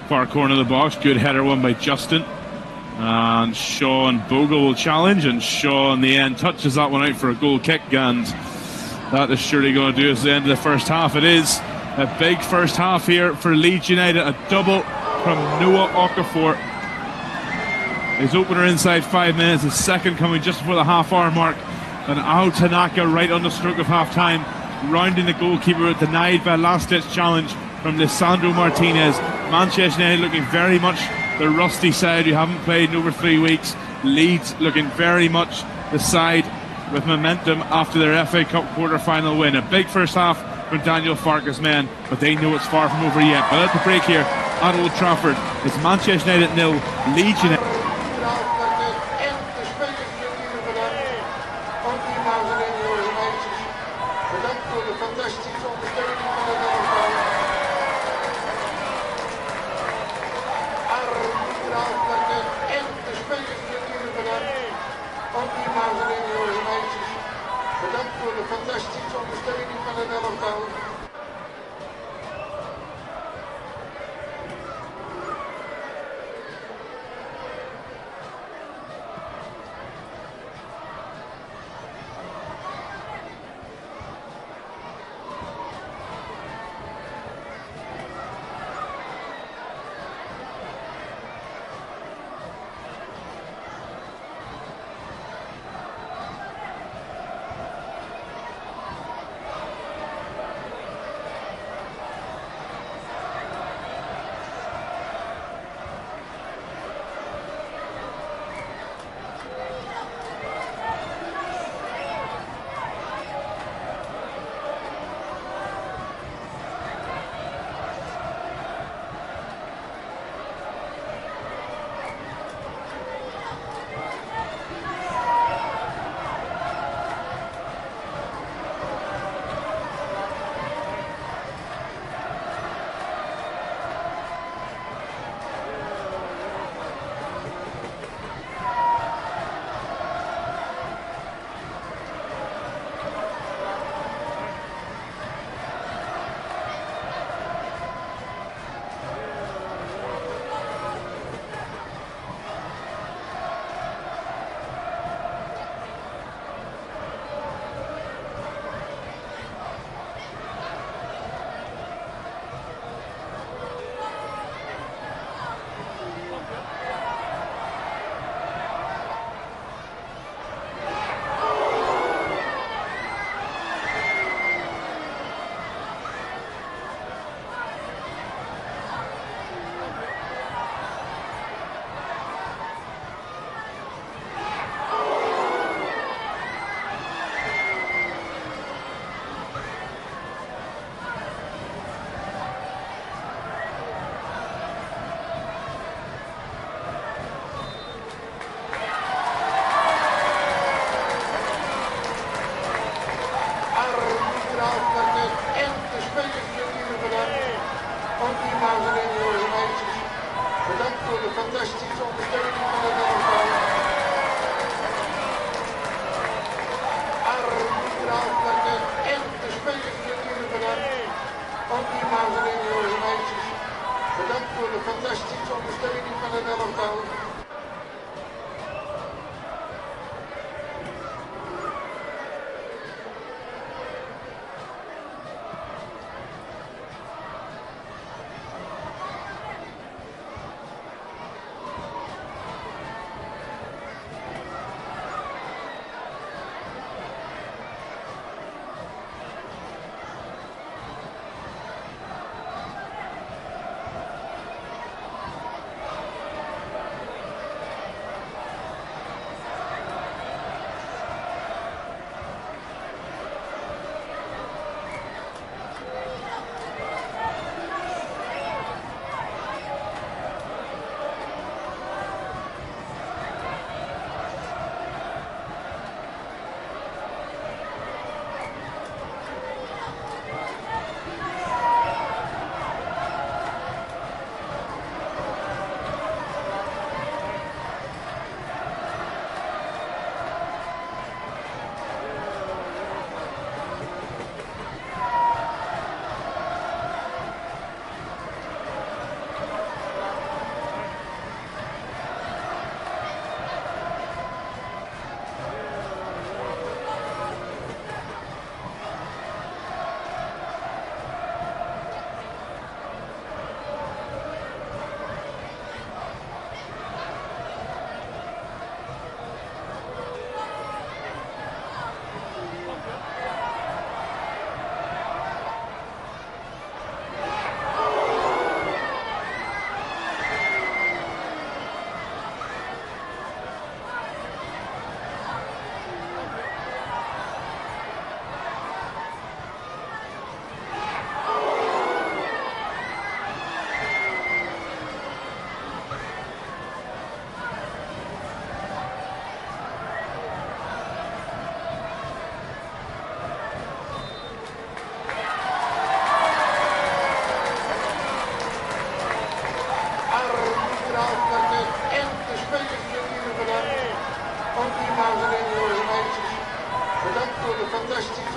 far corner of the box. Good header one by Justin. And Shaw and Bogle will challenge, and Shaw in the end touches that one out for a goal kick, and that is surely going to do us the end of the first half. It is a big first half here for Leeds United. A double from Noah Okafor. His opener inside 5 minutes, his second coming just before the half-hour mark. And Ao Tanaka right on the stroke of half-time, rounding the goalkeeper, denied by a last-ditch challenge from Lisandro Martinez. Manchester United looking very much the rusty side who haven't played in over 3 weeks. Leeds looking very much the side with momentum after their FA Cup quarter-final win. A big first half from Daniel Farkas' men, but they know it's far from over yet. But at the break here at Old Trafford, it's Manchester United 0, Leeds United. Bedankt voor de fantastische ondersteuning van het elftal.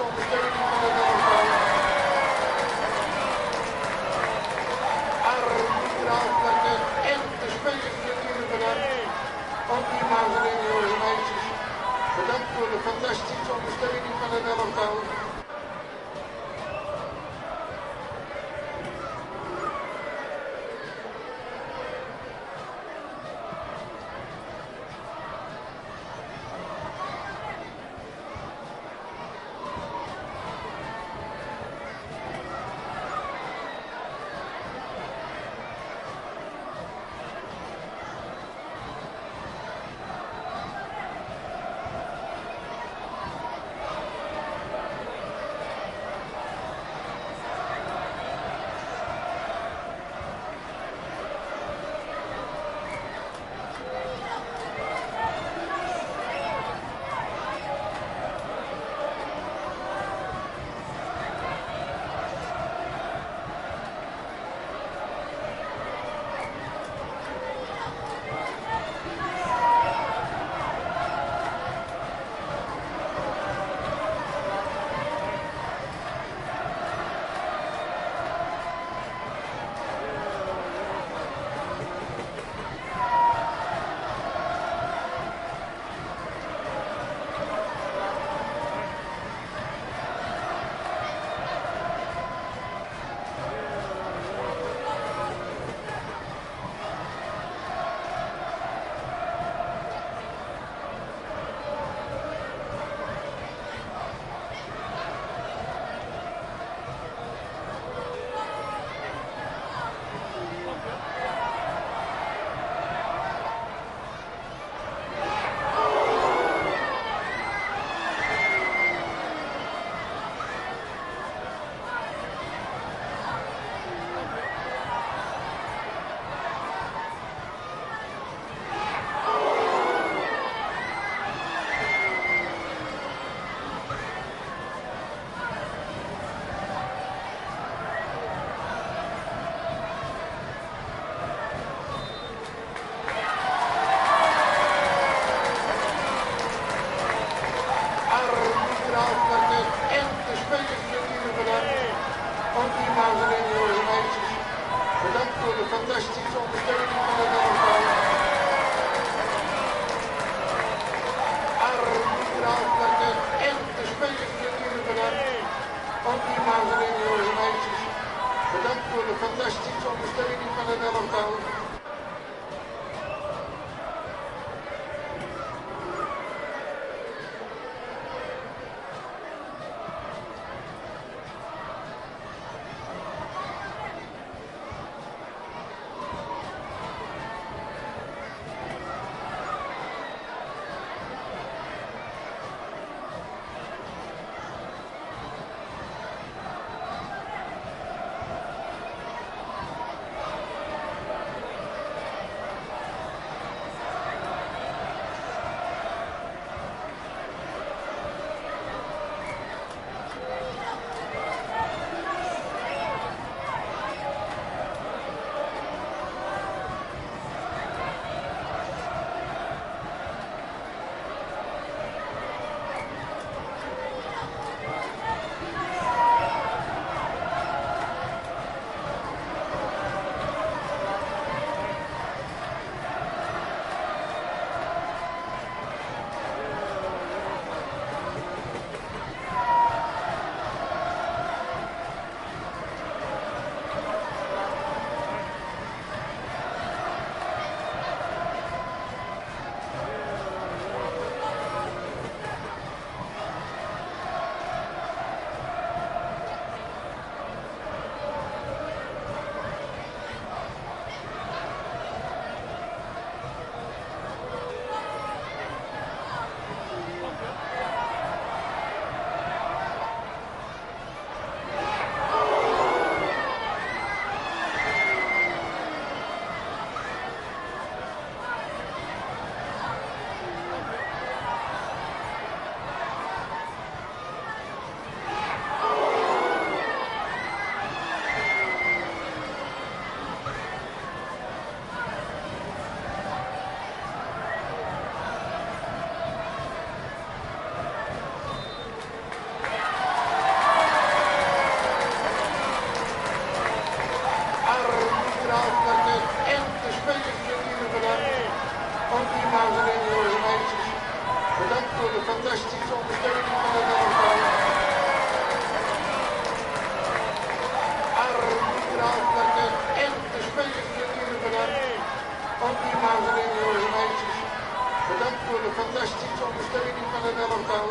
ondersteuning van het elftal. Arbitraal kwartet en de spelers natuurlijk bedankt. Ook die dames en heren, jongens en meisjes. Bedankt voor de fantastische ondersteuning van het elftal. voor de fantastische ondersteuning van het elftal. Arbitraal partij en de spelers natuurlijk bedankt. Ook dames en heren, jongens en meisjes. Bedankt voor de fantastische ondersteuning van het elftal.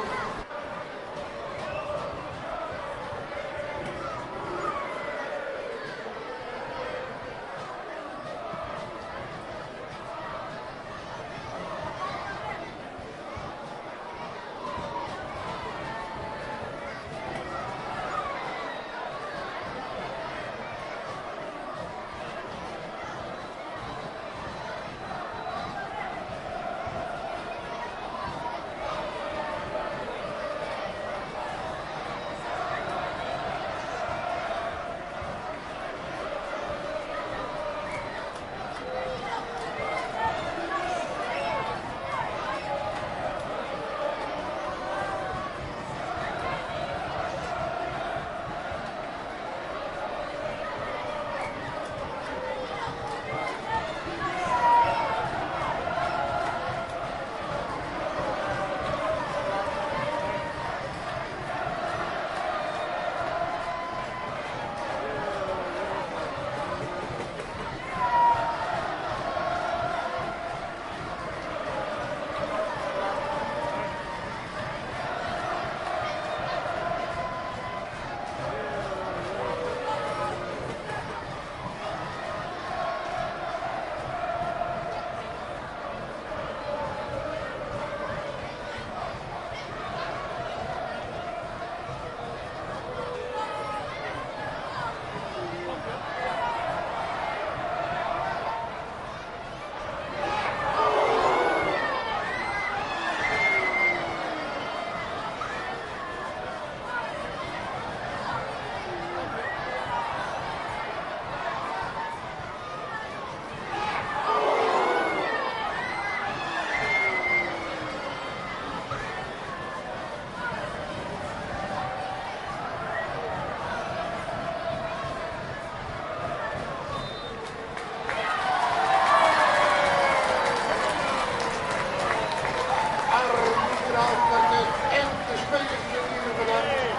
En de spelers natuurlijk bedankt.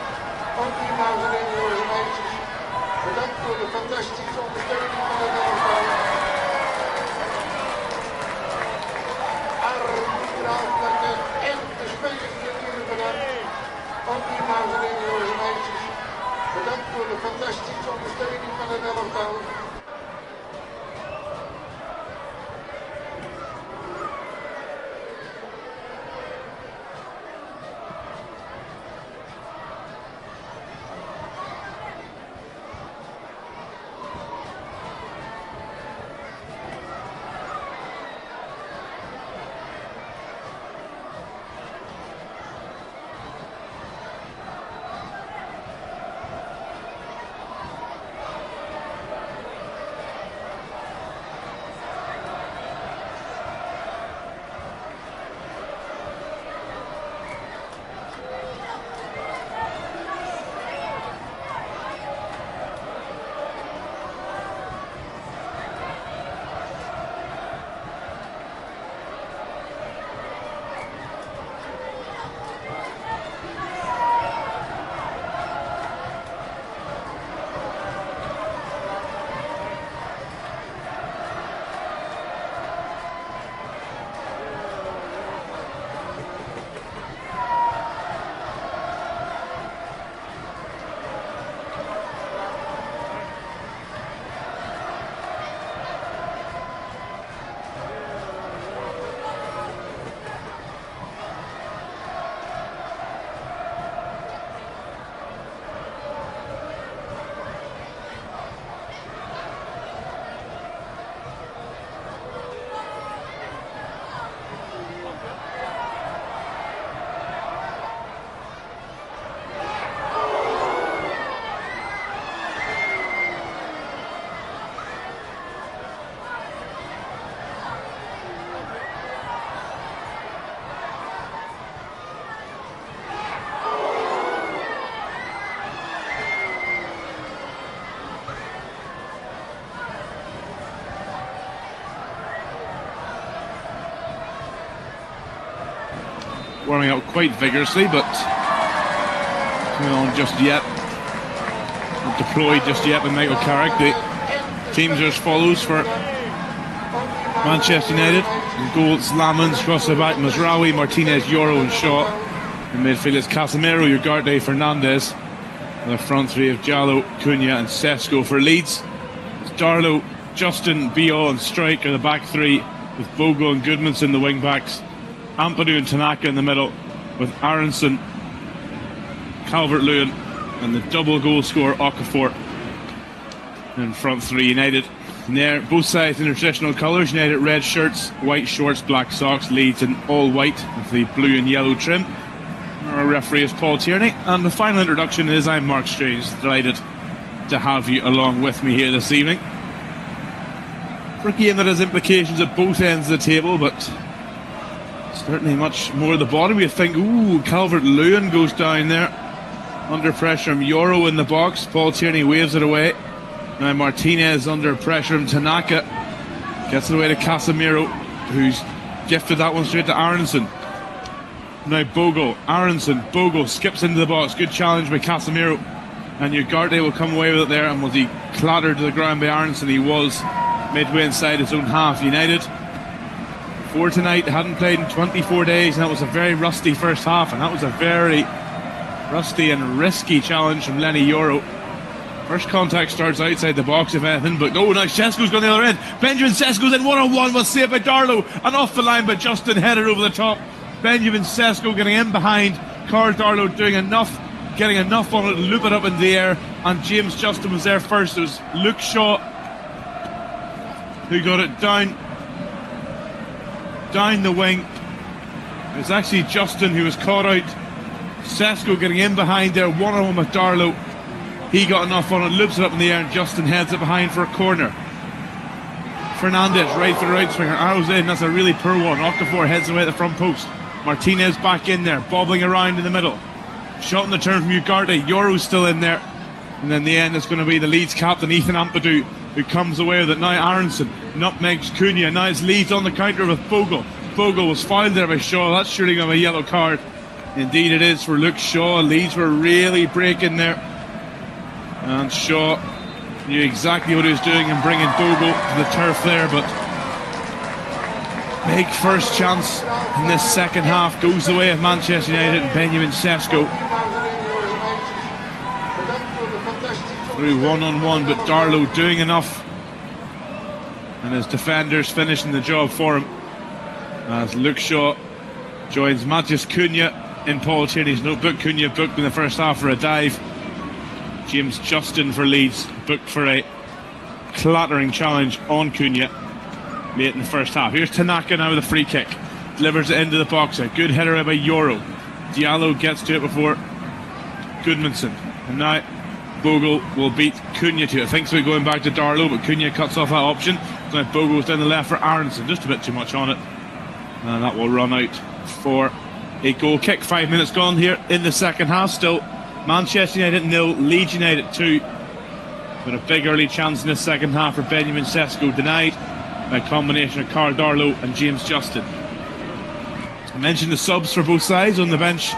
Ook dames en heren, jongens en meisjes. Bedankt voor de fantastische ondersteuning van het elftal. Arbitraal partij en de spelers natuurlijk bedankt. Ook dames en heren, jongens en meisjes. Bedankt voor de fantastische ondersteuning van het elftal. warming up quite vigorously, but coming on just yet. Not deployed just yet by Michael Carrick. The teams are as follows for Manchester United. In goals, Lamans, across the back, Mazraoui, Martinez, Yoro and Shaw. In midfield is Casemiro, Ugarte, Fernandes. The front three of Diallo, Cunha and Sesko for Leeds. It's Darlow, Justin, Biol and Strike are the back three, with Bogo and Goodmanson the wing backs. Ampadu and Tanaka in the middle, with Aronson, Calvert-Lewin and the double goal scorer Okafor. And front three United. And there, both sides in their traditional colours. United red shirts, white shorts, black socks. Leeds in all white with the blue and yellow trim. Our referee is Paul Tierney. And the final introduction is I'm Mark Strange. Delighted to have you along with me here this evening. For a game that has implications at both ends of the table, but certainly much more at the bottom. You think, ooh, Calvert-Lewin goes down there. Under pressure from Yoro in the box. Paul Tierney waves it away. Now Martinez under pressure from Tanaka. Gets it away to Casemiro, who's gifted that one straight to Aronson. Now Bogo, Aronson, Bogo skips into the box. Good challenge by Casemiro. And Ugarte will come away with it there. And was he clattered to the ground by Aronson? He was midway inside his own half. United, for tonight, hadn't played in 24 days. And that was a very rusty first half. And that was a very rusty and risky challenge from Lenny Yoro. First contact starts outside the box, if anything, but now Sesko's gone the other end. Benjamin Sesko's in one-on-one, was saved by Darlow, and off the line by Justin, headed over the top. Benjamin Sesko getting in behind. Carl Darlow doing enough, getting enough on it to loop it up in the air, and James Justin was there first. It was Luke Shaw who got it down the wing. It was actually Justin who was caught out. Sesko getting in behind there, one-on-one with Darlow. He got enough on it, loops it up in the air, and Justin heads it behind for a corner. Fernandes, right for the right swinger, arrows in, that's a really poor one. Okafor heads away at the front post. Martinez back in there, bobbling around in the middle. Shot in the turn from Ugarte, Yoro's still in there. And then the end is going to be the Leeds captain, Ethan Ampadu, who comes away with it. Now Aronson nutmegs Cunha, now it's Leeds on the counter with Bogo. Bogo was fouled there by Shaw, that's surely going to be a yellow card. Indeed it is for Luke Shaw. Leeds were really breaking there. And Shaw knew exactly what he was doing and bringing Bogo to the turf there, but big first chance in this second half goes the way of Manchester United, and Benjamin Sesko through one-on-one, but Darlow doing enough and his defenders finishing the job for him as Luke Shaw joins Matheus Cunha in Paul Tierney's notebook. Cunha booked in the first half for a dive. James Justin for Leeds booked for a clattering challenge on Cunha late in the first half. Here's Tanaka now with a free kick, delivers it into the box. A good header by Yoro. Diallo gets to it before Goodmanson, and now Bogle will beat Cunha to it. Thinks about going back to Darlow, but Cunha cuts off that option. So now Bogle's down the left for Aronson, just a bit too much on it, and that will run out for a goal kick. 5 minutes gone here in the second half. Still Manchester United 0, Leeds United 2. But a big early chance in the second half for Benjamin Sesko, denied by a combination of Carl Darlow and James Justin. I mentioned the subs for both sides on the bench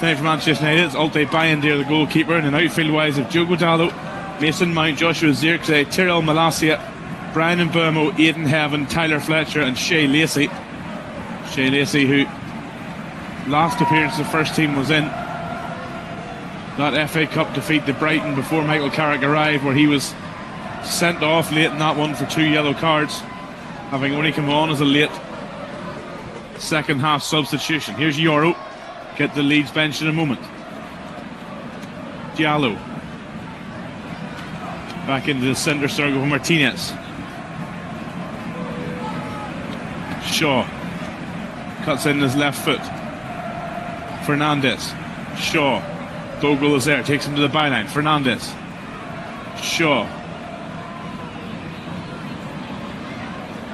tonight for Manchester United. It's Alte Bayindir, the goalkeeper, and then outfield wise of Diogo Dalot, Mason Mount, Joshua Zirkzee, Tyrell Malacia, Brian Mbeumo, Aidan Heaven, Tyler Fletcher and Shea Lacey. Shea Lacey, who last appearance of the first team was in that FA Cup defeat to Brighton before Michael Carrick arrived, where he was sent off late in that one for 2 yellow cards, having only come on as a late second half substitution. Here's Yoro, get the Leeds bench in a moment. Diallo back into the centre circle for Martinez. Shaw cuts in his left foot. Fernandes, Shaw, Bogle is there, takes him to the byline. Fernandes, Shaw,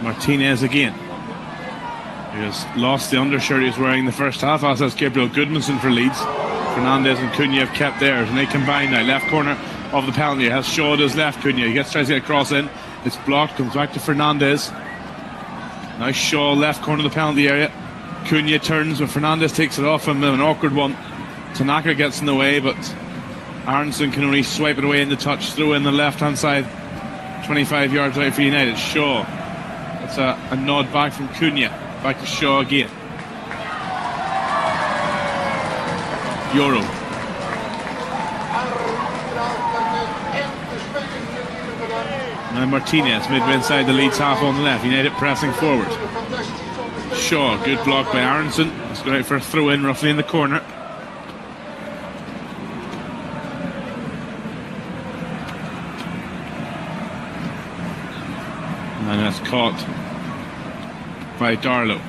Martinez again. He has lost the undershirt he was wearing in the first half, as has Gabriel Goodmanson for Leeds. Fernandes and Cunha have kept theirs, and they combine now. Left corner of the penalty, has Shaw to his left. Cunha, he tries to get a cross in, it's blocked, comes back to Fernandes. Now Shaw, left corner of the penalty area. Cunha turns, but Fernandez takes it off him. An awkward one. Tanaka gets in the way, but Aronson can only swipe it away in the touch. Throw in the left-hand side. 25 yards out for United. Shaw. That's a nod back from Cunha. Back to Shaw again. Euro. Now Martinez, midway inside the Leeds half on the left. United pressing forward. Shaw, good block by Aronson. Let's go out for a throw-in roughly in the corner. And that's caught by Darlow.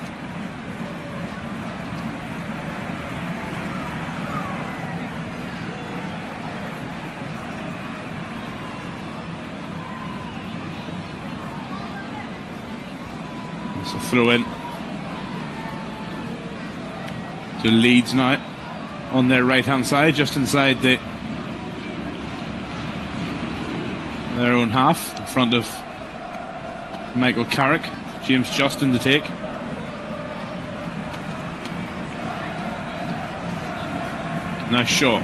It's a throw-in to Leeds now on their right-hand side, just inside their own half, in front of Michael Carrick. James Justin to take. Now Shaw.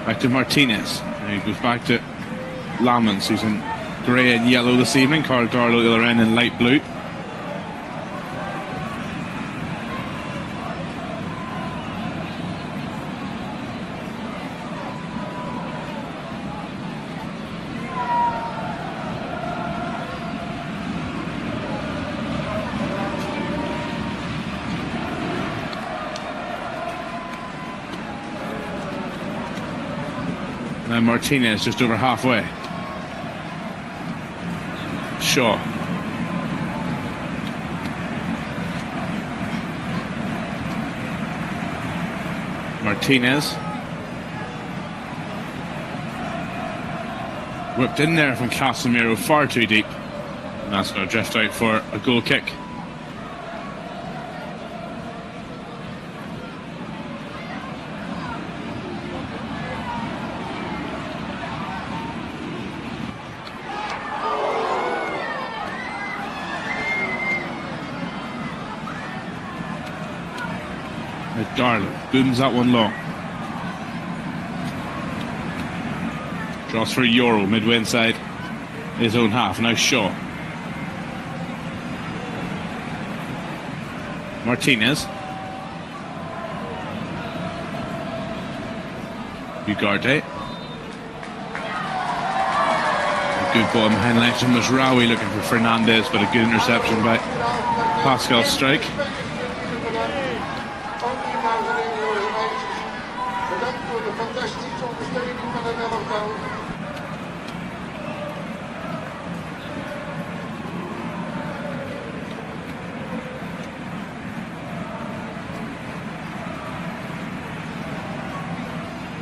Back to Martinez. Now he goes back to Lamans, who's in grey and yellow this evening. Carl Darlow the other end in light blue. Now Martinez just over halfway. Shaw. Martinez. Whipped in there from Casemiro, far too deep. And that's going to drift out for a goal kick. Darlow booms that one long. Draws for Euro midway inside his own half. Now Shaw. Martinez. Ugarte. A good ball behind left from Masraoui looking for Fernandez, but a good interception by Pascal Strike.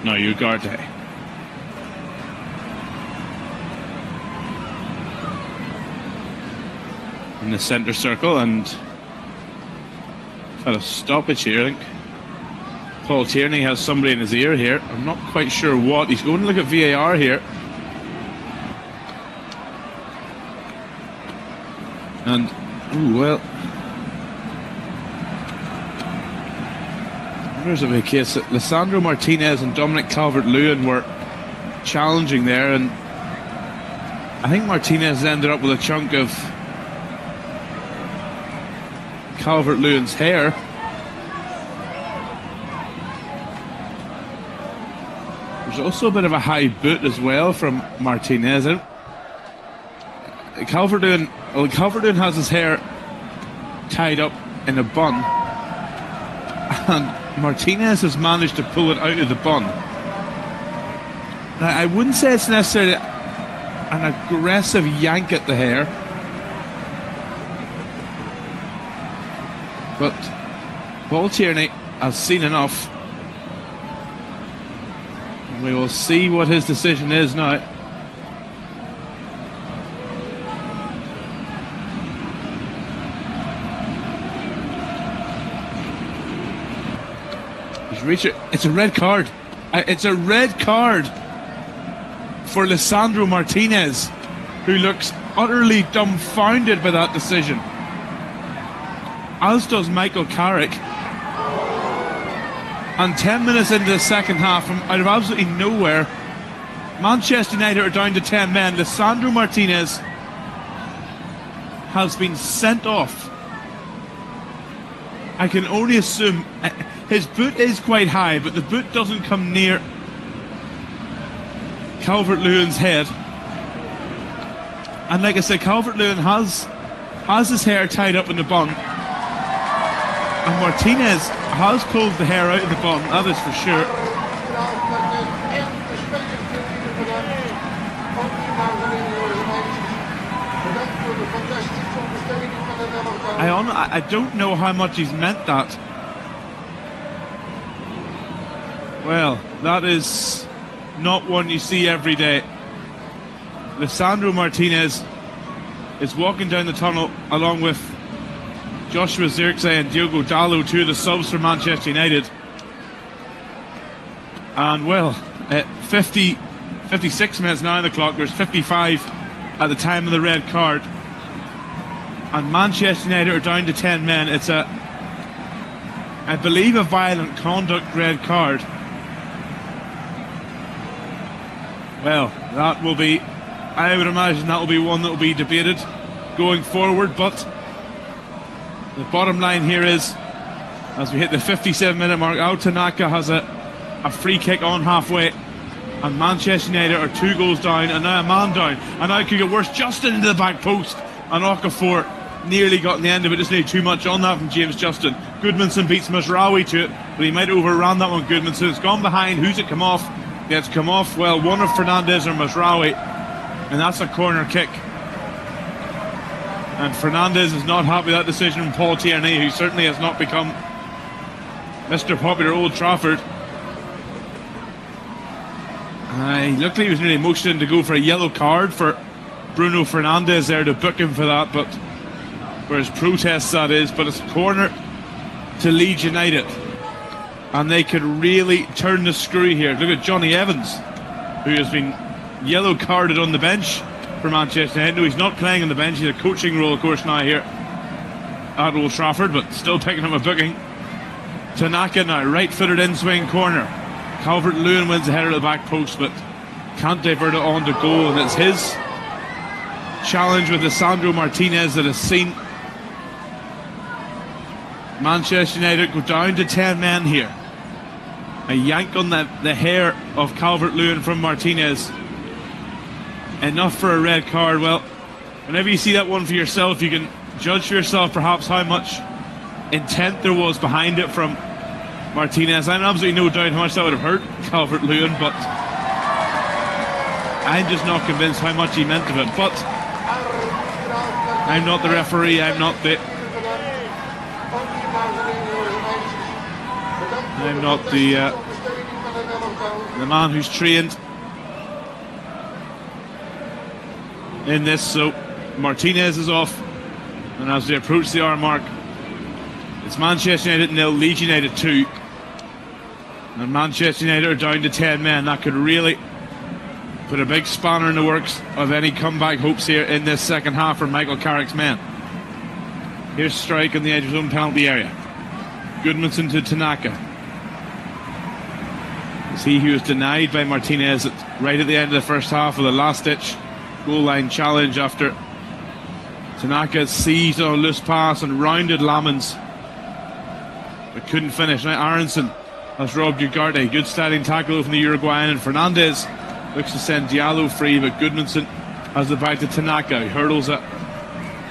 No, Ugarte. In the centre circle, and had a stoppage here. I think Paul Tierney has somebody in his ear here. I'm not quite sure what. He's going to look at VAR here. And, ooh, well, there's a big case that Lisandro Martinez and Dominic Calvert-Lewin were challenging there, and I think Martinez ended up with a chunk of Calvert-Lewin's hair. There's also a bit of a high boot as well from Martinez. Calvert-Lewin has his hair tied up in a bun, and Martinez has managed to pull it out of the bun. Now, I wouldn't say it's necessarily an aggressive yank at the hair, but Paul Tierney has seen enough. We will see what his decision is now. It's a red card. It's a red card for Lisandro Martinez, who looks utterly dumbfounded by that decision. as does Michael Carrick. And 10 minutes into the second half, from out of absolutely nowhere, Manchester United are down to 10 men. Lisandro Martinez has been sent off. I can only assume his boot is quite high, but the boot doesn't come near Calvert-Lewin's head. And like I said, Calvert-Lewin has his hair tied up in the bun. And Martinez has pulled the hair out of the bun, that is for sure. I don't know how much he's meant that. Well, that is not one you see every day. Lisandro Martinez is walking down the tunnel along with Joshua Zirkzee and Diogo Dalot, two of the subs for Manchester United. And well, at 56 minutes now on the clock, there's 55 at the time of the red card. And Manchester United are down to 10 men. It's I believe, a violent conduct red card. Well, that will be, I would imagine that will be one that will be debated going forward, but the bottom line here is, as we hit the 57-minute mark, Al Tanaka has a free kick on halfway, and Manchester United are 2 goals down, and now a man down, and now it could get worse. Justin into the back post, and Okafor nearly got in the end of it. Just needed too much on that from James Justin. Goodmanson beats Mazraoui to it, but he might have overran that one. Goodmanson, it's gone behind. Who's it come off? Yeah, it's come off, well, one of Fernandez or Mazraoui, and that's a corner kick. And Fernandez is not happy with that decision from Paul Tierney, who certainly has not become Mr. Popular Old Trafford. He looked like he was nearly motioning to go for a yellow card for Bruno Fernandes there, to book him for that, but for his protests, that is. But it's a corner to Leeds United, and they could really turn the screw here. Look at Johnny Evans, who has been yellow carded on the bench for Manchester United. No, he's not playing on the bench. He's a coaching role, of course, now here at Old Trafford, but still picking up a booking. Tanaka now, right-footed in-swing corner. Calvert-Lewin wins the header at the back post, but can't divert it on to goal, and it's his challenge with Lisandro Martinez that has seen Manchester United go down to 10 men here. A yank on the hair of Calvert-Lewin from Martinez. Enough for a red card. Well, whenever you see that one for yourself, you can judge for yourself perhaps how much intent there was behind it from Martinez. I have absolutely no doubt how much that would have hurt Calvert-Lewin, but I'm just not convinced how much he meant of it. But I'm not the referee, I'm not the man who's trained in this. So Martinez is off, and as they approach the hour mark, it's Manchester United 0, Leeds United 2, and Manchester United are down to 10 men. That could really put a big spanner in the works of any comeback hopes here in this second half for Michael Carrick's men. Here's Strike on the edge of his own penalty area. Goodmanson to Tanaka. It's he who was denied by Martinez right at the end of the first half with a last-ditch goal line challenge after Tanaka seized on a loose pass and rounded Lamens, but couldn't finish. Now Aronson has robbed Ugarte. Good standing tackle from the Uruguayan, and Fernandez looks to send Diallo free, but Goodmanson has the back to Tanaka. He hurdles a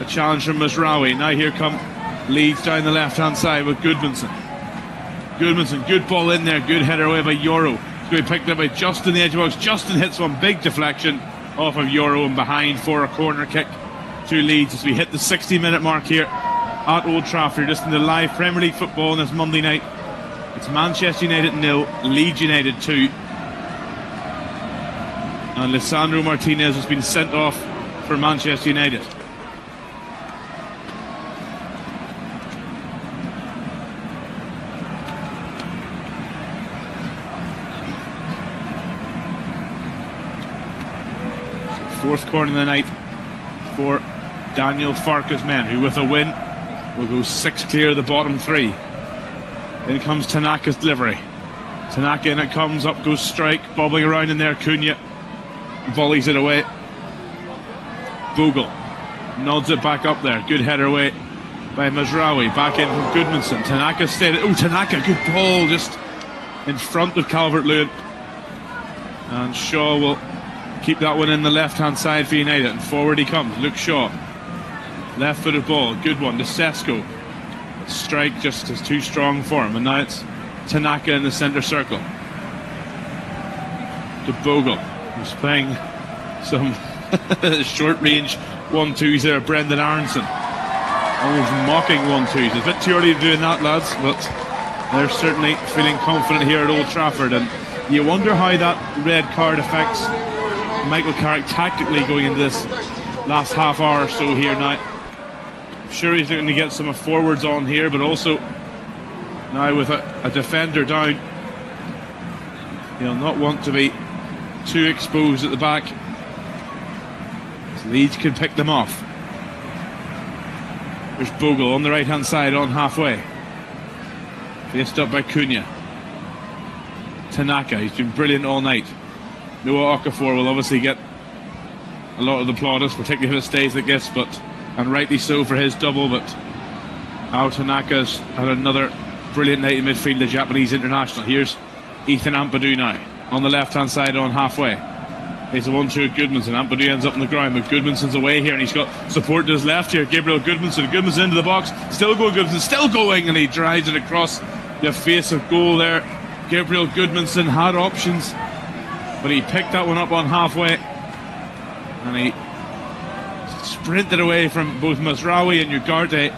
challenge from Mazraoui. Now here come Leeds down the left-hand side with Goodmanson. Goodmanson, good ball in there, good header away by Yoro. It's going to be picked up by Justin, the edge of the box. Justin hits one, big deflection off of Yoro and behind for a corner kick to Leeds as we hit the 60-minute mark here at Old Trafford, just in the live Premier League football on this Monday night. It's Manchester United 0, Leeds United 2. And Lisandro Martinez has been sent off for Manchester United. Fourth corner of the night for Daniel Farke's men, who with a win will go 6 clear of the bottom 3. In comes Tanaka's delivery. Tanaka, and it comes, up goes Strike, bobbling around in there. Cunha volleys it away. Bogle nods it back up there. Good header away by Mazraoui. Back in from Goodmanson. Tanaka stayed. Oh, Tanaka, good ball just in front of Calvert-Lewin. And Shaw will keep that one in the left-hand side for United. And forward he comes. Luke Shaw. Left-footed ball. Good one to Sesko. Strike just is too strong for him. And now it's Tanaka in the centre circle. To Bogle, who's playing some short-range 1-2s there. Brendan Aronson almost mocking 1-2s. It's a bit too early to doing that, lads, but they're certainly feeling confident here at Old Trafford. And you wonder how that red card affects Michael Carrick tactically going into this last half hour or so here now. I'm sure he's looking to get some forwards on here, but also now with a defender down, he'll not want to be too exposed at the back. So Leeds can pick them off. There's Bogle on the right hand side on halfway. Faced up by Cunha. Tanaka, he's been brilliant all night. Noah Okafor will obviously get a lot of the plaudits, particularly if it stays like this, and rightly so for his double, but now Tanaka's had another brilliant night in midfield, the Japanese international. Here's Ethan Ampadu now on the left hand side on halfway. He's a 1-2 at Goodmanson. Ampadu ends up on the ground, but Goodmanson's away here, and he's got support to his left here. Gabriel Goodmanson. Goodmanson into the box, still going. Goodmanson still going, and he drives it across the face of goal there. Gabriel Goodmanson had options, but he picked that one up on halfway, and he sprinted away from both Mazraoui and Ugarte,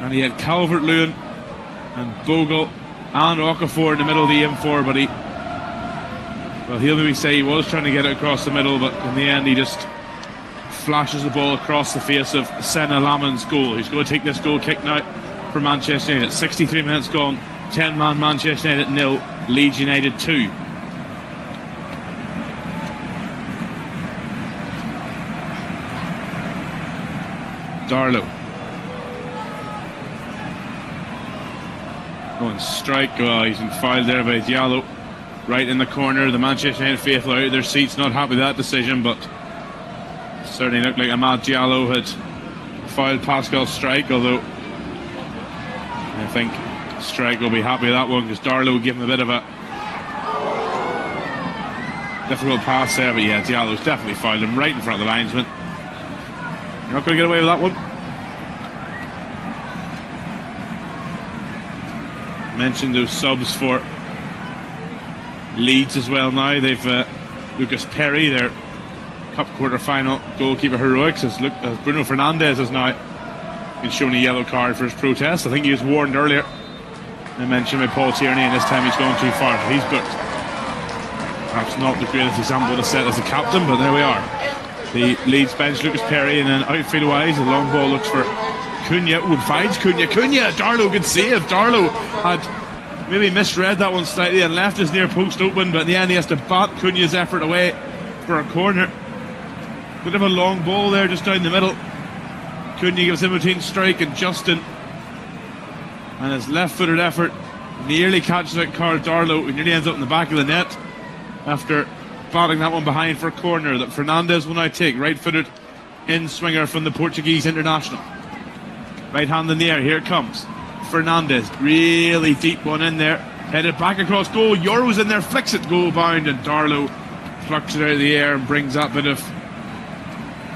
and he had Calvert-Lewin and Bogle and Okafor in the middle of the M4, but he'll maybe say he was trying to get it across the middle, but in the end he just flashes the ball across the face of Senna Laman's goal. He's going to take this goal kick now for Manchester United. 63 minutes gone, 10-man Manchester United 0, Leeds United 2. Darlow. Going Strike. Oh, he's been fouled there by Diallo. Right in the corner. The Manchester United faithful out of their seats, not happy with that decision, but certainly looked like Amad Diallo had fouled Pascal Strike, although I think Strike will be happy with that one because Darlow gave him a bit of a difficult pass there, but yeah, Diallo's definitely fouled him right in front of the linesman. You're not going to get away with that one. Mentioned those subs for Leeds as well now. They've Lucas Perry, their cup quarter-final goalkeeper heroics, as Bruno Fernandes has now been shown a yellow card for his protest. I think he was warned earlier. I mentioned by Paul Tierney, and this time he's gone too far. He's booked. Perhaps not the greatest example to set as a captain, but there we are. The Leeds bench, Lucas Perry, and then outfield-wise, the long ball looks for Cunha. Ooh, finds Cunha. Darlow, good save. Darlow had maybe misread that one slightly and left his near post open, but in the end he has to bat Cunha's effort away for a corner. Bit of a long ball there just down the middle. Cunha gives in between Strike and Justin, and his left-footed effort nearly catches out Carl Darlow, who nearly ends up in the back of the net after batting that one behind for a corner that Fernandes will now take. Right-footed in-swinger from the Portuguese international. Right hand in the air, here it comes. Fernandes, really deep one in there, headed back across goal. Euro's in there, flicks it goal bound, and Darlow plucks it out of the air and brings that bit of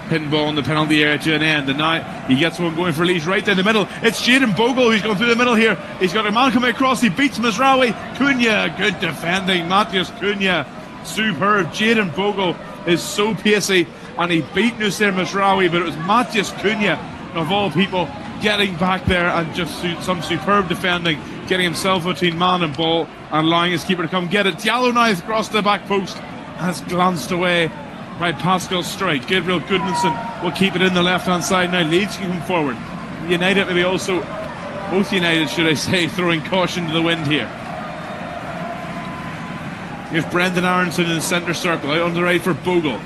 pinball in the penalty area to an end. And now he gets one going for Leeds right down the middle. It's Jadon Bogle who's going through the middle here. He's got a man coming across, he beats Mazraoui. Cunha, good defending, Matheus Cunha, superb. Jadon Bogle is so pacey, and he beat Noussair Mazraoui, but it was Matheus Cunha, of all people, getting back there and just some superb defending, getting himself between man and ball and allowing his keeper to come get it. Diallo now across the back post has glanced away by Pascal Strike. Gabriel Goodmanson will keep it in the left hand side. Now Leeds can come forward. United maybe also, both United should I say, throwing caution to the wind here. Here's Brendan Aronson in the centre circle, out on the right for Bogle.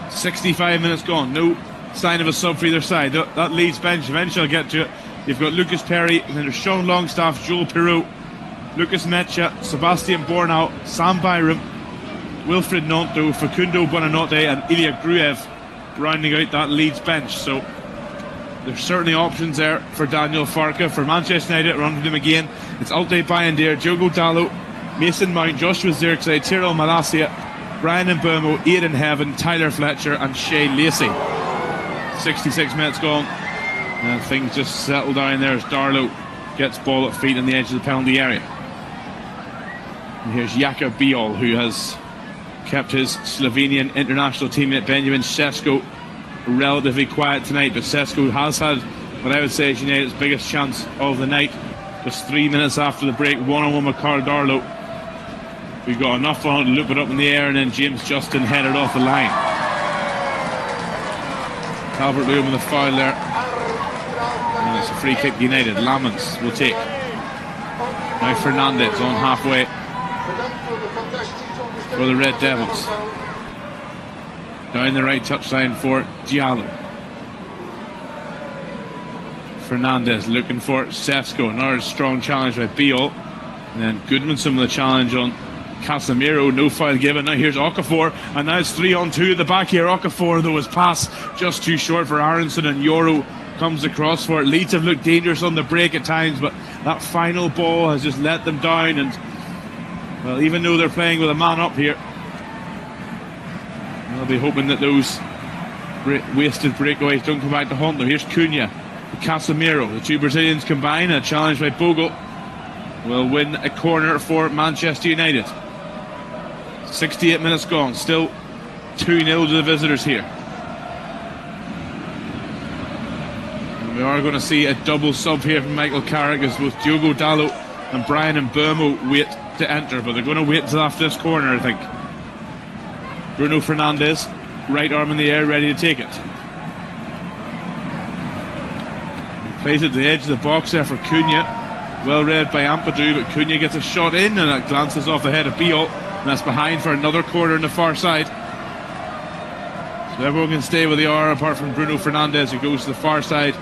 65 minutes gone, no sign of a sub for either side. That Leeds bench, eventually I'll get to it. You've got Lucas Perry, and then there's Sean Longstaff, Joel Pirou, Lucas Mecha, Sebastian Bornau, Sam Byram, Wilfred Nonto, Facundo Buonanotte, and Ilya Gruev rounding out that Leeds bench. So there's certainly options there for Daniel Farke. For Manchester United, around him again, it's Alte Bayendir, Diogo Dalot, Mason Mount, Joshua Zirkzee, Tyrell Malacia, Brian Mbeumo, Aidan Heaven, Tyler Fletcher, and Shay Lacey. 66 minutes gone, and things just settle down there as Darlow gets ball at feet on the edge of the penalty area. And here's Jakub Biol, who has kept his Slovenian international teammate Benjamin Sesko relatively quiet tonight, but Sesko has had what I would say is United's biggest chance of the night. Just 3 minutes after the break, one-on-one with Carl Darlow. We've got enough on to loop it up in the air, and then James Justin headed off the line. Calvert-Lewin with a foul there, and it's a free kick United. Lamans will take. Now Fernandez on halfway for the Red Devils. Down the right touchline for Diallo. Fernandez looking for Sesko. Another strong challenge by Biol. And then Goodmanson with a challenge on Casemiro. No foul given. Now here's Okafor. And now it's 3-on-2 at the back here. Okafor, though, his pass just too short for Aronson, and Yoro comes across for it. Leeds have looked dangerous on the break at times, but that final ball has just let them down. And, well, even though they're playing with a man up here, they'll be hoping that those wasted breakaways don't come back to haunt them. Here's Cunha, Casemiro. The two Brazilians combine. A challenge by Bogle will win a corner for Manchester United. 68 minutes gone. Still 2-0 to the visitors here. And we are going to see a double sub here from Michael Carrick as both Diogo Dalot and Brian Mbeumo wait to enter, but they're going to wait until after this corner, I think. Bruno Fernandes, right arm in the air, ready to take it. He plays it to the edge of the box there for Cunha. Well read by Ampadu, but Cunha gets a shot in, and it glances off the head of Biol, and that's behind for another corner on the far side. So everyone can stay where they are apart from Bruno Fernandes, who goes to the far side.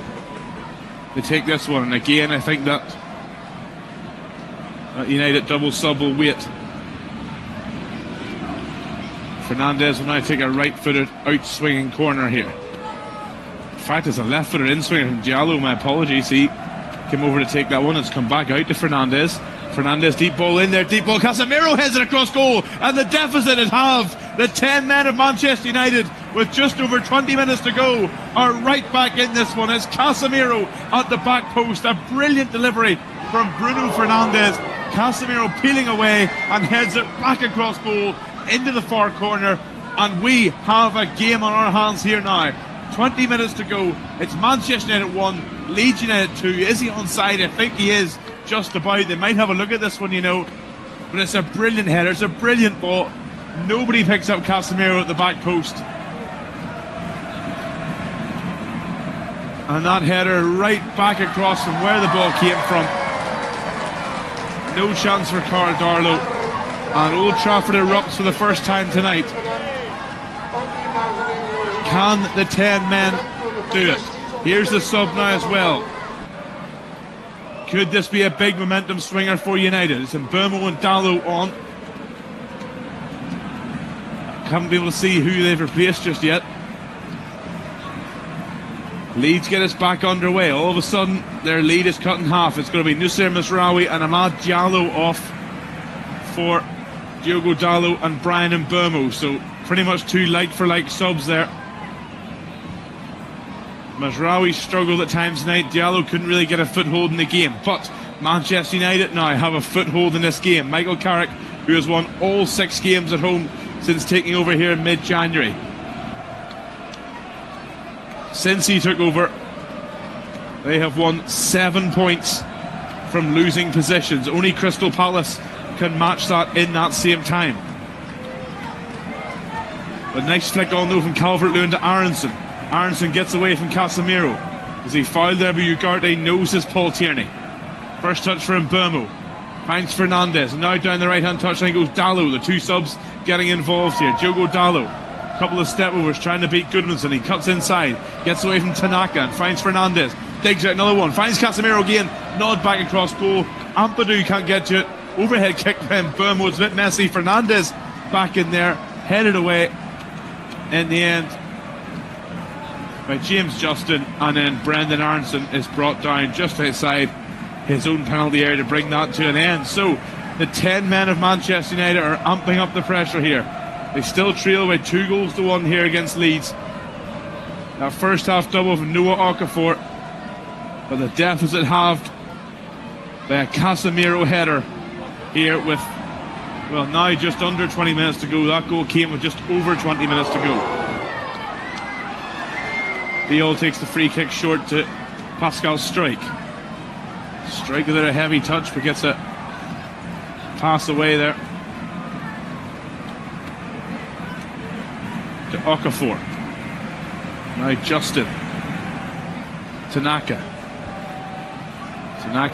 They take this one, and again I think that United double sub will wait. Fernandes will now take a right-footed out-swinging corner here. In fact, it's a left-footed in-swinger from Diallo, my apologies. He came over to take that one. It's come back out to Fernandes. Fernandes, deep ball in there, deep ball. Casemiro heads it across goal, and the deficit is halved. The 10 men of Manchester United, with just over 20 minutes to go, are right back in this one. It's Casemiro at the back post. A brilliant delivery from Bruno Fernandes. Casemiro peeling away and heads it back across goal into the far corner, and we have a game on our hands here now. 20 minutes to go. It's Manchester United 1, Leeds United 2. Is he onside? I think he is, just about. They might have a look at this one, you know, but it's a brilliant header. It's a brilliant ball. Nobody picks up Casemiro at the back post, and that header right back across from where the ball came from. No chance for Carl Darlow, and Old Trafford erupts for the first time tonight. Can the 10 men do it? Here's the sub now as well. Could this be a big momentum swinger for United? It's Mbeumo and Dalot on. Haven't been able to see who they've replaced just yet. Leeds get us back underway. All of a sudden, their lead is cut in half. It's going to be Nusayr Mazraoui and Amad Diallo off for Diogo Dalot and Brian Mbeumo. So pretty much two like-for-like subs there. Mazraoui struggled at times tonight. Diallo couldn't really get a foothold in the game. But Manchester United now have a foothold in this game. Michael Carrick, who has won all 6 games at home since taking over here in mid-January. Since he took over, they have won 7 points from losing positions. Only Crystal Palace can match that in that same time. But nice flick on though from Calvert-Lewin to Aronson. Aronson gets away from Casemiro as he fouled there, but Ugarte knows his Paul Tierney. First touch for Mbeumo. Finds Fernandes, and now down the right hand touchline goes Dalot. The two subs getting involved here. Diogo Dalot Couple of step overs trying to beat Goodmanson. He cuts inside, gets away from Tanaka and finds Fernandez. Digs out another one, finds Casemiro again. Nod back across goal. Ampadu can't get to it. Overhead kick from Burmo. It's a bit messy. Fernandez back in there, headed away in the end by James Justin, and then Brendan Aronson is brought down just outside his own penalty area to bring that to an end. So the 10 men of Manchester United are amping up the pressure here. They still trail by 2-1 here against Leeds. That first half double from Noah Okafor, but the deficit halved by a Casemiro header here with, well, now just under 20 minutes to go. That goal came with just over 20 minutes to go. Biol takes the free kick short to Pascal Strike. Strike without a heavy touch, but gets a pass away there to Okafor. Now Justin. Tanaka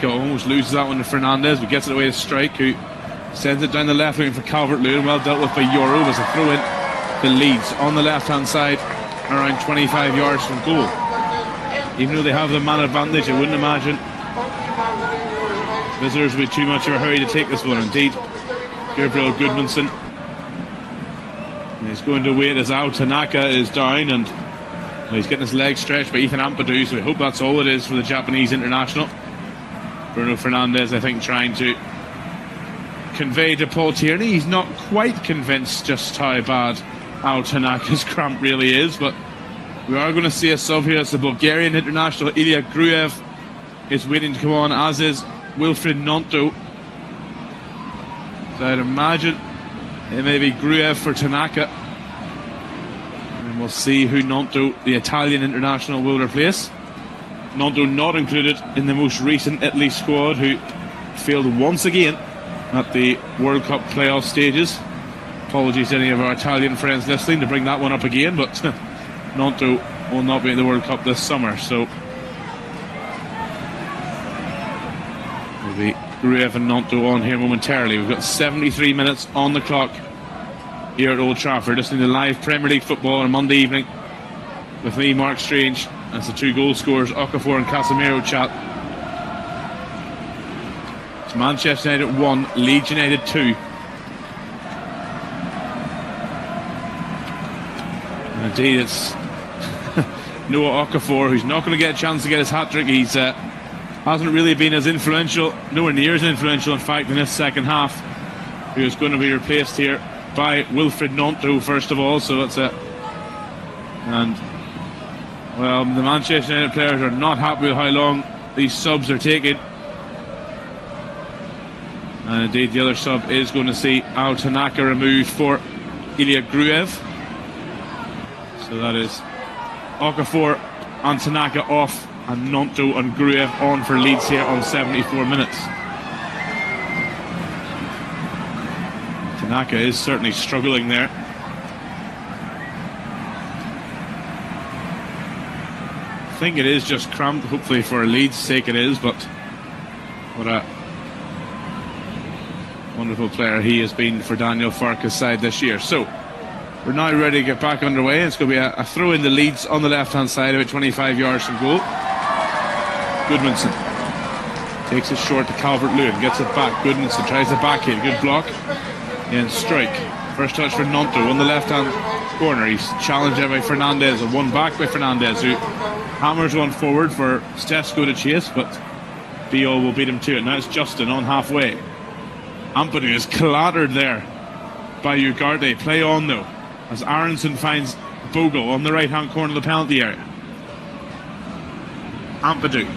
almost loses that one to Fernandez, but gets it away to Strike, who sends it down the left wing for Calvert-Lewin. Well dealt with by Yoro as a throw in to Leeds on the left hand side, around 25 yards from goal. Even though they have the man advantage, I wouldn't imagine visitors will be too much of a hurry to take this one. Indeed, Gabriel Goodmanson is going to wait as Ao Tanaka is down, and he's getting his leg stretched by Ethan Ampadu, so we hope that's all it is for the Japanese international. Bruno Fernandes, I think, trying to convey to Paul Tierney he's not quite convinced just how bad Ao Tanaka's cramp really is, but we are going to see a sub here. It's the Bulgarian international Ilya Gruev is waiting to come on, as is Wilfried Gnonto. So I'd imagine it may be Gruev for Tanaka, and we'll see who Gnonto, the Italian international, will replace. Gnonto not included in the most recent Italy squad, who failed once again at the World Cup playoff stages. Apologies to any of our Italian friends listening to bring that one up again, but Gnonto will not be in the World Cup this summer, so we'll be Gruev and Gnonto on here momentarily. We've got 73 minutes on the clock here at Old Trafford, listening to live Premier League football on a Monday evening with me, Mark Strange, as the two goal scorers, Okafor and Casemiro, chat. It's Manchester United 1, Leeds United 2. And indeed, it's Noah Okafor, who's not going to get a chance to get his hat-trick. He's hasn't really been as influential, nowhere near as influential, in fact, in this second half. He was going to be replaced here by Wilfried Gnonto, first of all, so that's it. And, well, the Manchester United players are not happy with how long these subs are taking. And indeed, the other sub is going to see Ao Tanaka removed for Ilya Gruev. So that is Okafor and Tanaka off, and Gnonto and Gruev on for Leeds here on 74 minutes. Tanaka is certainly struggling there. I think it is just cramped, hopefully for Leeds' sake it is, but what a wonderful player he has been for Daniel Farke's side this year. So we're now ready to get back underway. It's going to be a throw in the Leeds on the left hand side, about 25 yards from goal. Goodmanson takes it short to Calvert-Lewin, gets it back. Goodmanson tries the backhand, good block. And Strike. First touch for Gnonto on the left hand corner. He's challenged there by Fernandez, and one back by Fernandez, who hammers one forward for Stesko to chase, but Biol will beat him to it. Now it's Justin on halfway. Ampadu is clattered there by Ugarte. Play on though, as Aronson finds Bogle on the right hand corner of the penalty area. Ampadu.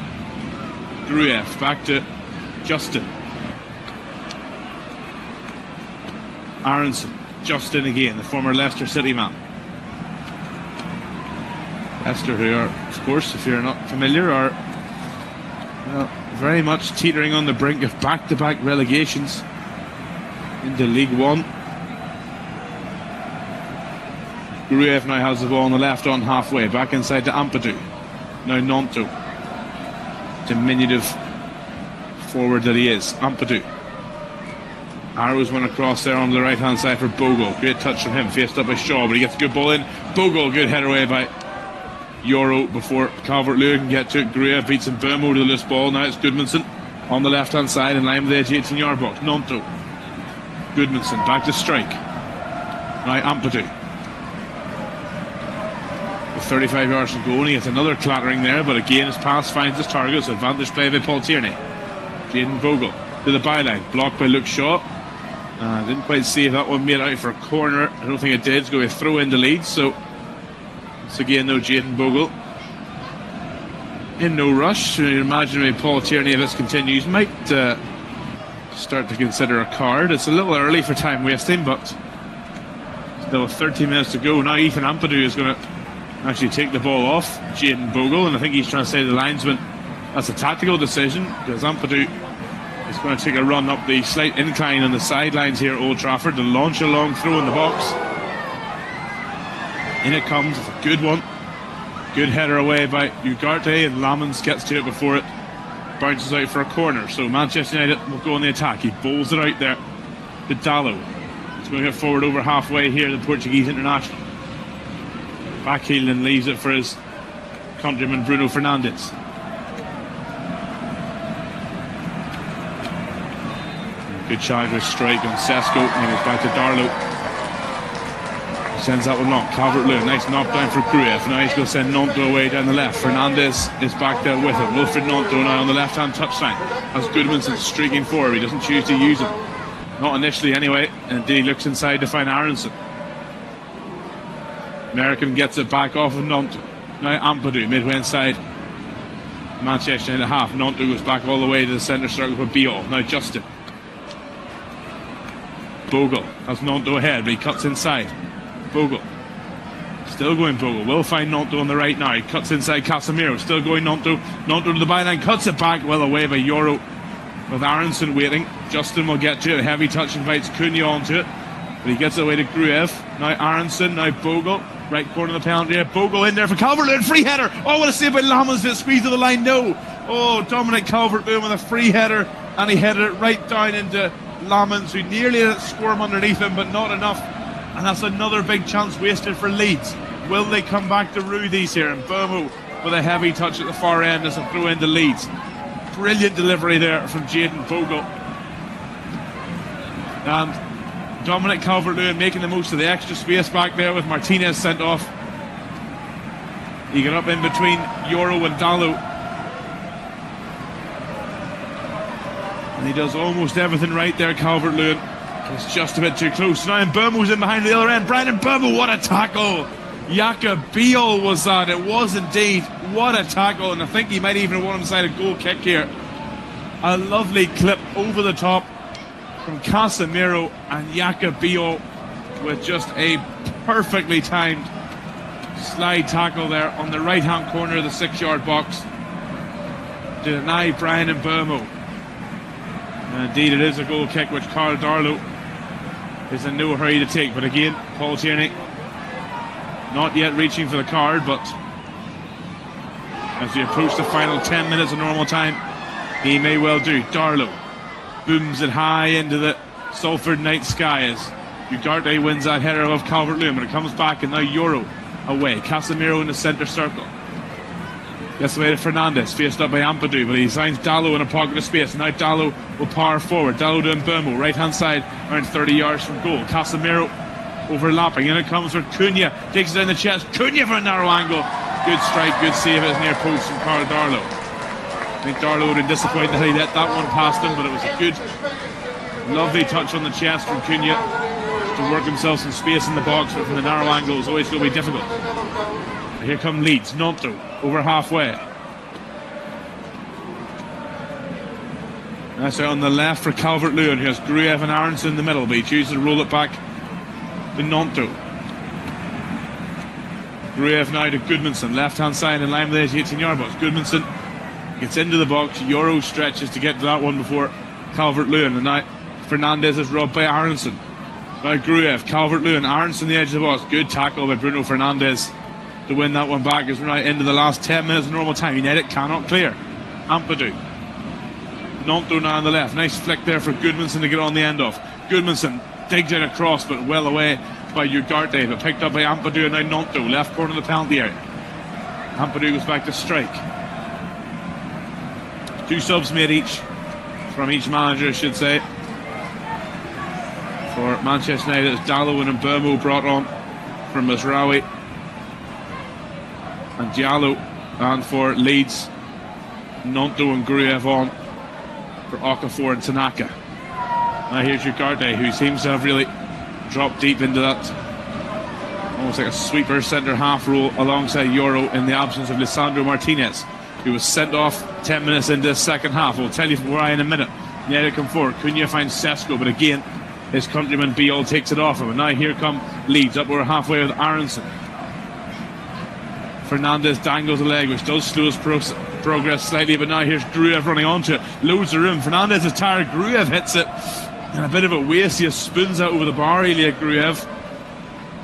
Gruev back to Justin. Aronson. Justin again, the former Leicester City man. Leicester, who are, of course, if you're not familiar, are very much teetering on the brink of back-to-back relegations into League One. Gruev now has the ball on the left on halfway, back inside to Ampadu. Now Gnonto, diminutive forward that he is. Ampadu Arrows went across there on the right hand side for Bogle. Great touch from him, faced up by Shaw, but he gets a good ball in. Bogle, good header away by Euro before Calvert-Lewin can get to it. Gruev beats him, Burmo to the loose ball. Now it's Goodmanson on the left hand side in line with the edge 18-yard box. Nonto, Goodmanson back to strike. Now Ampadu with 35 yards from goal, and he gets another clattering there, but again his pass finds his target. So advantage play by Paul Tierney. Jaden Bogle to the byline, blocked by Luke Shaw. Didn't quite see if that one made out for a corner. I don't think it did. It's going to throw into Leeds. So once again, though, Jaden Bogle in no rush. So you imagine maybe Paul Tierney, if this continues, might start to consider a card. It's a little early for time wasting, but still 30 minutes to go. Now Ethan Ampadu is going to actually take the ball off Jaden Bogle, and I think he's trying to say to the linesman that's a tactical decision, because Ampadu is going to take a run up the slight incline on the sidelines here at Old Trafford to launch a long throw in the box. In it comes, it's a good one. Good header away by Ugarte, and Lamans gets to it before it bounces out for a corner. So Manchester United will go on the attack. He bowls it out there to Dallo. He's going to get forward over halfway here, the Portuguese international. Backheel and leaves it for his countryman Bruno Fernandes. Good shot with strike on Sesko, and he goes back to Darlow. Sends that one long. Calvert-Lewin, nice knockdown for Gruev. Now he's going to send Nonto away down the left. Fernandes is back there with him. Wilfred Nonto now on the left-hand touchline. As Goodmanson streaking forward, he doesn't choose to use him. Not initially anyway, and indeed he looks inside to find Aronson. American gets it back off of Nonto. Now Ampadu, midway inside Manchester United half. Nonto goes back all the way to the centre circle for Biol. Now Justin. Bogle has Nonto ahead, but he cuts inside. Bogle. Still going Bogle. Will find Nonto on the right now. He cuts inside Casemiro. Still going Nonto. Nonto to the byline. Cuts it back. Well away by Euro with Aronson waiting. Justin will get to it. A heavy touch invites Cunha onto it. But he gets it away to Gruev. Now Aronson. Now Bogle. Right corner of the penalty area. Bogle in there for Calvert-Lewin. Free header. Oh, what a save by Lamans. It squeezed to the line. No. Oh, Dominic Calvert-Lewin with a free header. And he headed it right down into Lamans, who nearly had it squirm underneath him, but not enough. And that's another big chance wasted for Leeds. Will they come back to rue these here? And Burmo with a heavy touch at the far end as a throw into Leeds. Brilliant delivery there from Jaden Bogle. And Dominic Calvert-Lewin making the most of the extra space back there with Martinez sent off. He got up in between Euro and Dallo. And he does almost everything right there, Calvert-Lewin. It's just a bit too close now, and Burmo's in behind the other end. Brandon Burmo, what a tackle! Yaka Biol was that. It was indeed. What a tackle, and I think he might even have won inside a goal kick here. A lovely clip over the top from Casemiro, and Yaka Biol with just a perfectly timed slide tackle there on the right hand corner of the 6-yard box to deny Brian and Burmo. And indeed it is a goal kick which Carl Darlow is in no hurry to take, but again Paul Tierney not yet reaching for the card, but as we approach the final 10 minutes of normal time he may well do. Darlow booms it high into the Salford night sky as Ugarte wins that header above Calvert-Lewin, but it comes back, and now Euro away. Casemiro in the centre circle. Gets away to Fernandes, faced up by Ampadu, but he finds Dallo in a pocket of space. Now Dallo will power forward. Dallo to Mbeumo, right hand side, around 30 yards from goal. Casemiro overlapping, and it comes for Cunha, takes it down the chest. Cunha for a narrow angle. Good strike, good save at his near post from Carl Darlow. I think Darlow would have been disappointed that he let that one past him, but it was a good, lovely touch on the chest from Cunha to work himself some space in the box, but from the narrow angle it's always going to be difficult. Here come Leeds. Nonto over halfway. That's it on the left for Calvert-Lewin. He has Gruev and Aronson in the middle, but he chooses to roll it back to Nonto. Gruev now to Goodmanson, left hand side in line with the 18-yard box. Goodmanson gets into the box. Euro stretches to get to that one before Calvert-Lewin, and now Fernandes is robbed by Aronson. Now Gruev, Calvert-Lewin, Aronson the edge of the box. Good tackle by Bruno Fernandes to win that one back as we're now into the last 10 minutes of normal time. United cannot clear. Ampadu. Nonto now on the left. Nice flick there for Goodmanson to get on the end of. Goodmanson digs it across, but well away by Ugarte, but picked up by Ampadu and now Nonto, left corner of the penalty area. Ampadu goes back to strike. 2 subs made each from each manager, I should say. For Manchester United, it's Darlow and Mbeumo brought on from Mazraoui and Diallo, and for Leeds, Nonto and Gruev on for Okafor and Tanaka. Now here's Ugarte, who seems to have really dropped deep into that almost like a sweeper centre half role alongside Euro in the absence of Lisandro Martinez, who was sent off 10 minutes into the second half. We'll tell you why in a minute. United come forward. Cunha finds Sesko, but again his countryman Biol takes it off him. And now here come Leeds, up over halfway with Aronson. Fernandez dangles a leg, which does slow his progress slightly, but now here's Gruev running onto it. Loads of room. Fernandez is tired. Gruev hits it. And a bit of a waste. He spoons out over the bar, Ilya Gruev.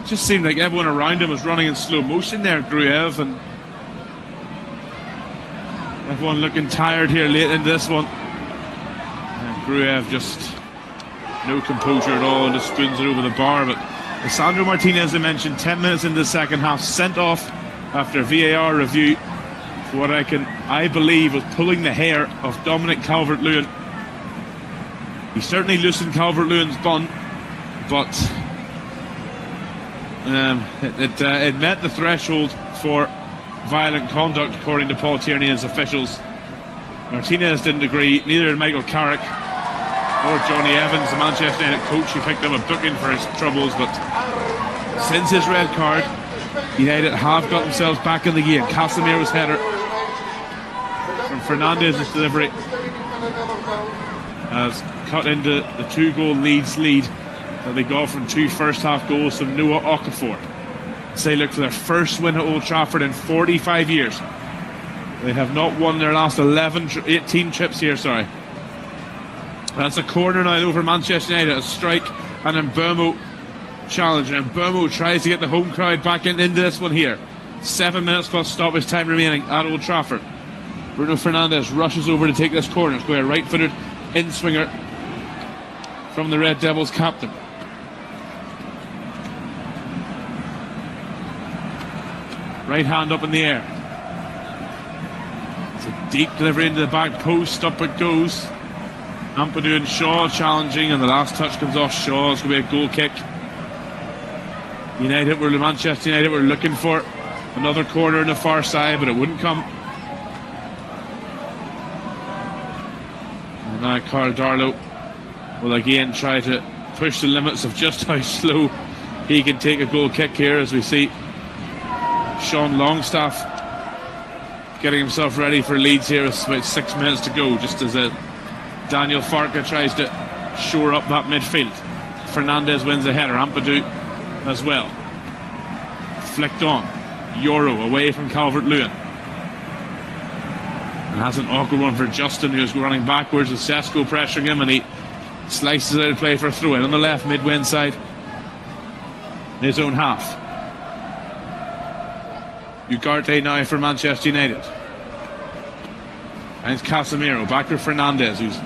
Just seemed like everyone around him was running in slow motion there, Gruev, and everyone looking tired here late in this one. And Gruev just no composure at all and just spoons it over the bar. But Lisandro Martinez, I mentioned, 10 minutes into the second half, sent off after VAR review for what I believe was pulling the hair of Dominic Calvert-Lewin. He certainly loosened Calvert-Lewin's bun, but it met the threshold for violent conduct, according to Paul Tierney and his officials. Martinez didn't agree, neither did Michael Carrick or Johnny Evans, the Manchester United coach, who picked up a booking for his troubles. But since his red card, United have got themselves back in the game. Casemiro's header from Fernandez's delivery has cut into the 2-goal Leeds lead that they got from 2 first-half goals from Noah Okafor. They look for their first win at Old Trafford in 45 years. They have not won their last 18 trips here, sorry. That's a corner now over Manchester United, a strike, and Mbeumo challenge. And Mbeumo tries to get the home crowd back into this one here. 7 minutes plus stoppage time remaining at Old Trafford. Bruno Fernandes rushes over to take this corner. It's going to be a right-footed in-swinger from the Red Devils captain. Right hand up in the air. It's a deep delivery into the back post. Up it goes. Ampadu and Shaw challenging, and the last touch comes off Shaw. It's going to be a goal kick. Manchester United were looking for another corner on the far side, but it wouldn't come. And now Carl Darlow will again try to push the limits of just how slow he can take a goal kick here, as we see Sean Longstaff getting himself ready for Leeds here with about 6 minutes to go, just as Daniel Farke tries to shore up that midfield. Fernandez wins a header, Ampadu as well. Flicked on. Euro away from Calvert-Lewin. And has an awkward one for Justin, who's running backwards with Sesko pressuring him, and he slices out of play for a throw-in on the left, midway inside his own half. Ugarte now for Manchester United. And it's Casemiro back for Fernandez, who's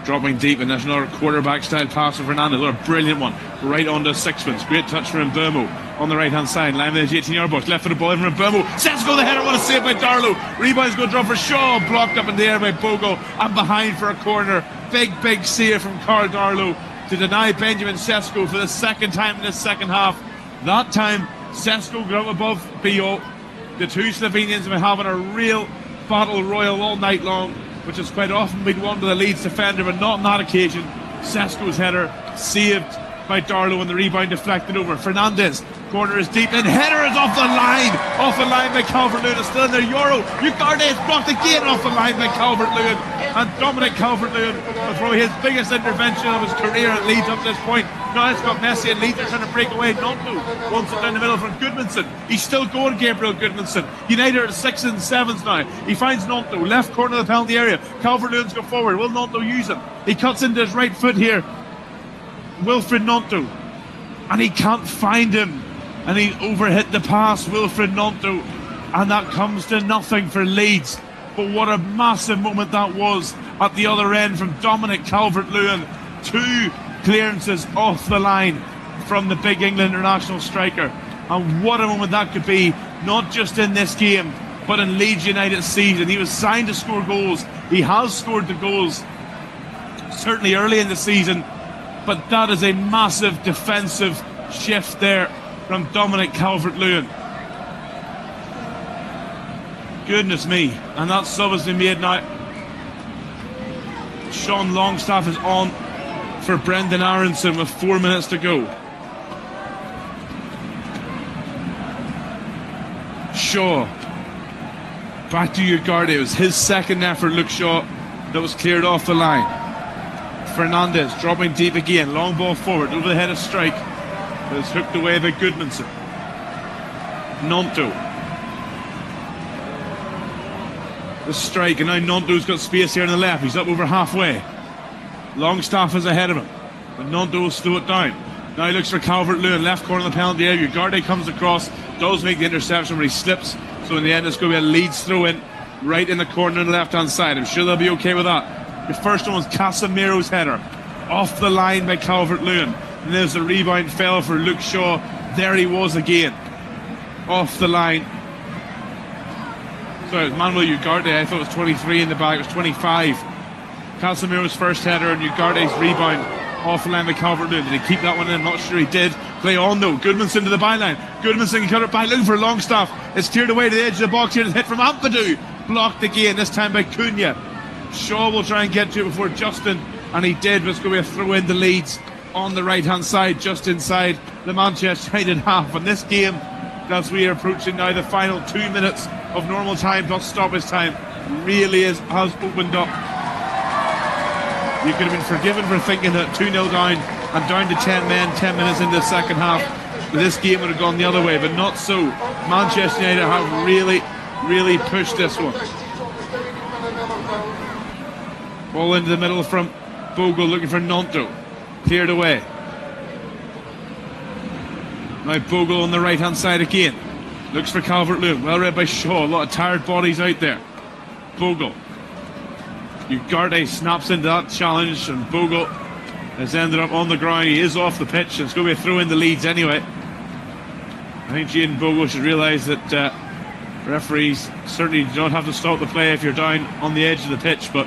dropping deep, and there's another quarterback style pass from Fernandez. What a brilliant one, right onto sixpence. Great touch from Mbeumo on the right hand side, line with the 18-yard box, left footed ball from Mbeumo. Sesko the header, what a save by Darlow. Rebound's going to drop for Shaw, blocked up in the air by Bogo, and behind for a corner. Big save from Carl Darlow to deny Benjamin Sesko for the second time in this second half. That time Sesko got up above Biol. The two Slovenians have been having a real battle royal all night long, which has quite often been won by the Leeds defender, but not on that occasion. Sesko's header saved by Darlow, and the rebound deflected over. Fernandez, corner is deep, and header is off the line by Calvert-Lewin. It's still in there. Euro, Ugarte is blocked again off the line by Calvert-Lewin, and Dominic Calvert-Lewin was probably his biggest intervention of his career at Leeds up to this point. Now it's got Messi, and Leeds are trying to break away. Nonto wants it down the middle from Goodmanson. He's still going, Gabriel Goodmanson. United are at 6 and 7s now. He finds Nonto, left corner of the penalty area. Calvert-Lewin's go forward. Will Nonto use him? He cuts into his right foot here, Wilfred Nonto, and he can't find him, and he overhit the pass, Wilfred Nonto, and that comes to nothing for Leeds. But what a massive moment that was at the other end from Dominic Calvert-Lewin. 2 clearances off the line from the big England international striker. And what a moment that could be, not just in this game, but in Leeds United's season. He was signed to score goals. He has scored the goals, certainly early in the season, but that is a massive defensive shift there from Dominic Calvert-Lewin. Goodness me. And that sub has been made now. Sean Longstaff is on for Brendan Aronson with 4 minutes to go. Shaw. Back to Ugarte. It was his second effort, Luke Shaw, that was cleared off the line. Fernandez dropping deep again. Long ball forward over the head of Strike. But it's hooked away by Goodmanson. Nonto. The Strike, and now Nonto's got space here on the left. He's up over halfway. Longstaff is ahead of him, but Nonto will slow it down. Now he looks for Calvert-Lewin, left corner of the penalty area. Ugarte comes across, does make the interception, but he slips. So in the end, it's going to be a Leeds throw in right in the corner on the left-hand side. I'm sure they'll be okay with that. The first one was Casemiro's header, off the line by Calvert-Lewin. And there's the rebound fell for Luke Shaw. There he was again, off the line. Sorry, it was Manuel Ugarte. I thought it was 23 in the back. It was 25. Casemiro's first header and Ugarte's rebound off the line by Calvert-Lewin. Did he keep that one in? I'm not sure he did. Play on though. Goodmanson to the byline. Goodmanson can cut it back, looking for Longstaff. It's cleared away to the edge of the box here. It's hit from Ampadu. Blocked again, this time by Cunha. Shaw will try and get to it before Justin, and he did, but it's going to be a throw in the Leeds on the right hand side, just inside the Manchester United half. And this game, as we are approaching now the final 2 minutes of normal time plus stoppage time, really has opened up. You could have been forgiven for thinking that 2-0 down and down to 10 men 10 minutes into the second half. This game would have gone the other way, but not so. Manchester United have really pushed this one. Ball into the middle from Bogle, looking for Nonto. Cleared away. Now Bogle on the right hand side again. Looks for Calvert-Lewin. Well read by Shaw. A lot of tired bodies out there. Bogle. Ugarte snaps into that challenge, and Bogle has ended up on the ground. He is off the pitch. It's going to be a throw in the Leeds anyway. I think Jayden Bogle should realise that referees certainly do not have to stop the play if you're down on the edge of the pitch, but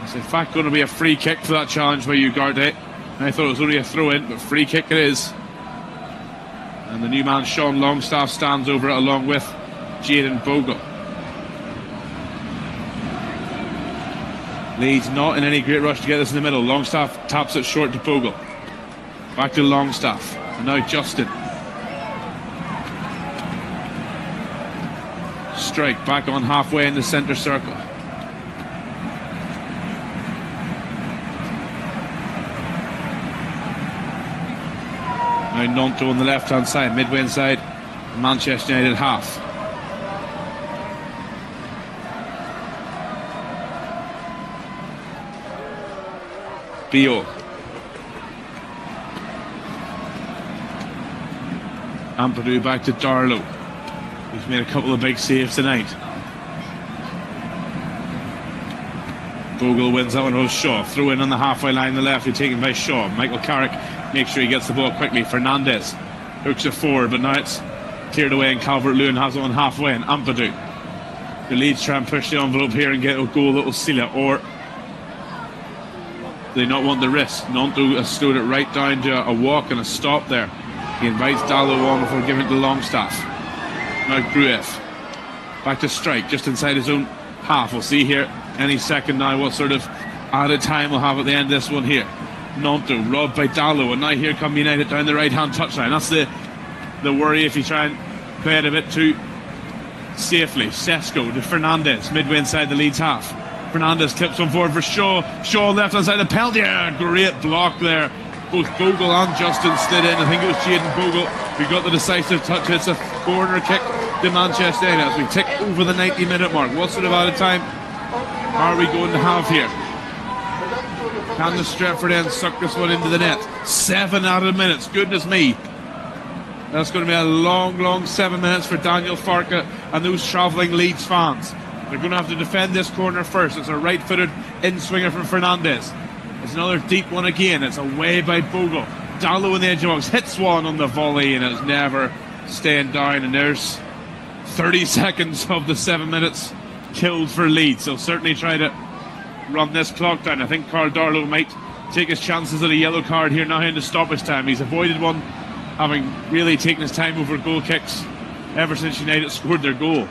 it's in fact going to be a free kick for that challenge by Ugarte. I thought it was only a throw in, but free kick it is. And the new man Sean Longstaff stands over it along with Jayden Bogle. Leeds not in any great rush to get this in the middle. Longstaff taps it short to Bogle. Back to Longstaff. And now Justin. Strike back on halfway in the centre circle. Now Nonto on the left hand side, midway inside Manchester United half. Bio. Ampadu back to Darlow. He's made a couple of big saves tonight. Bogle wins that one over Shaw. Throw in on the halfway line on the left, taken by Shaw. Michael Carrick makes sure he gets the ball quickly. Fernandez hooks it forward, but now it's cleared away and Calvert-Lewin has it on halfway, and Ampadu. The Leeds try and push the envelope here and get a goal that will seal it, or they not want the risk. Nonto has slowed it right down to a walk and a stop there. He invites Darlow on before giving it to Longstaff. Now Grueff. Back to Strike, just inside his own half. We'll see here any second now what sort of added time we'll have at the end of this one here. Nonto robbed by Darlow, and now here come United down the right hand touchline. That's the worry if you try and play it a bit too safely. Sesko to Fernandez, midway inside the Leeds half. Fernandez clips one forward for Shaw. Shaw left hand side the penalty. Great block there. Both Bogle and Justin slid in. I think it was Jayden Bogle who got the decisive touch. It's a corner kick to Manchester United as we tick over the 90-minute mark. What sort of added time are we going to have here? Can the Stretford end suck this one into the net? 7 added minutes. Goodness me. That's going to be a long 7 minutes for Daniel Farke and those travelling Leeds fans. They're going to have to defend this corner first. It's a right-footed in-swinger from Fernandez. It's another deep one again. It's away by Bogle. Dallow in the edge of the box hits one on the volley, and it's never staying down. And there's 30 seconds of the 7 minutes killed for Leeds. They'll certainly try to run this clock down. I think Carl Darlow might take his chances at a yellow card here now in the stoppage time. He's avoided one, having really taken his time over goal kicks ever since United scored their goal.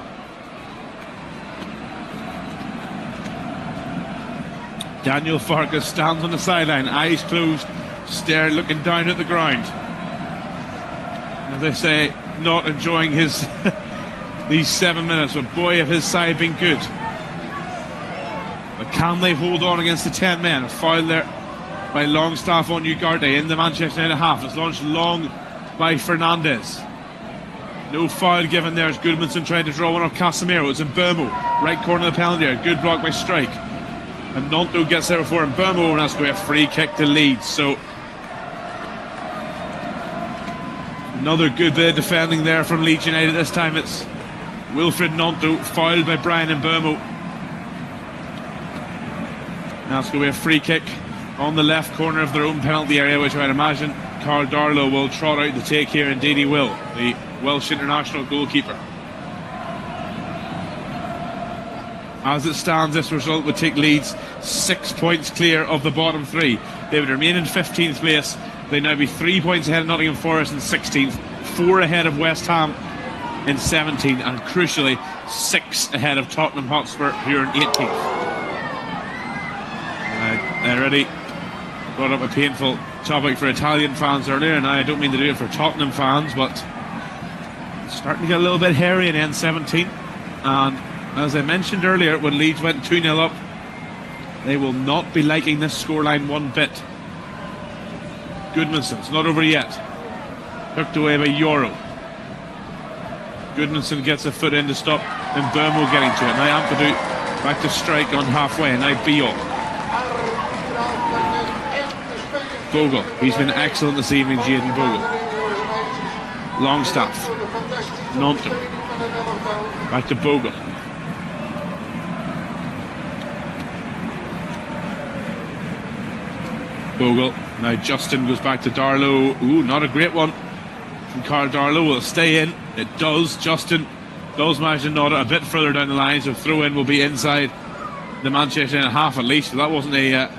Daniel Farkas stands on the sideline, eyes closed, looking down at the ground. As I say, not enjoying his these 7 minutes, but boy, have his side been good. But can they hold on against the 10 men? A foul there by Longstaff on Ugarte in the Manchester United half. It's launched long by Fernandez. No foul given there as Goodmanson tried to draw one off Casemiro. It's in Burmo, right corner of the penalty area. Good block by Strike. And Nonto gets there before, and Burmo, and that's going to be a free kick to Leeds. So another good bit of defending there from Leeds United. This time it's Wilfred Nonto, fouled by Brian and Burmo. Now it's going to be a free kick on the left corner of their own penalty area, which I'd imagine Carl Darlow will trot out the take here. Indeed he will, the Welsh international goalkeeper. As it stands, this result would take Leeds 6 points clear of the bottom three. They would remain in 15th place. They'd now be 3 points ahead of Nottingham Forest in 16th, 4 ahead of West Ham in 17th, and crucially 6 ahead of Tottenham Hotspur here in 18th. I already brought up a painful topic for Italian fans earlier, and I don't mean to do it for Tottenham fans, but it's starting to get a little bit hairy in N17. And as I mentioned earlier, when Leeds went 2-0 up, they will not be liking this scoreline one bit. Goodmanson, it's not over yet. Hooked away by Yoro. Goodmanson gets a foot in to stop, and Burmo getting to it. Now Ampadu back to Strike on halfway, and now Biol. Bogle, he's been excellent this evening, Jayden Bogle. Longstaff. Nonto. Back to Bogle. Bogle. Now Justin goes back to Darlow. Ooh, not a great one from Carl Darlow. Will it stay in? It does. Justin does manage to nod it a bit further down the line, so throw in will be inside the Manchester United half at least. So that wasn't a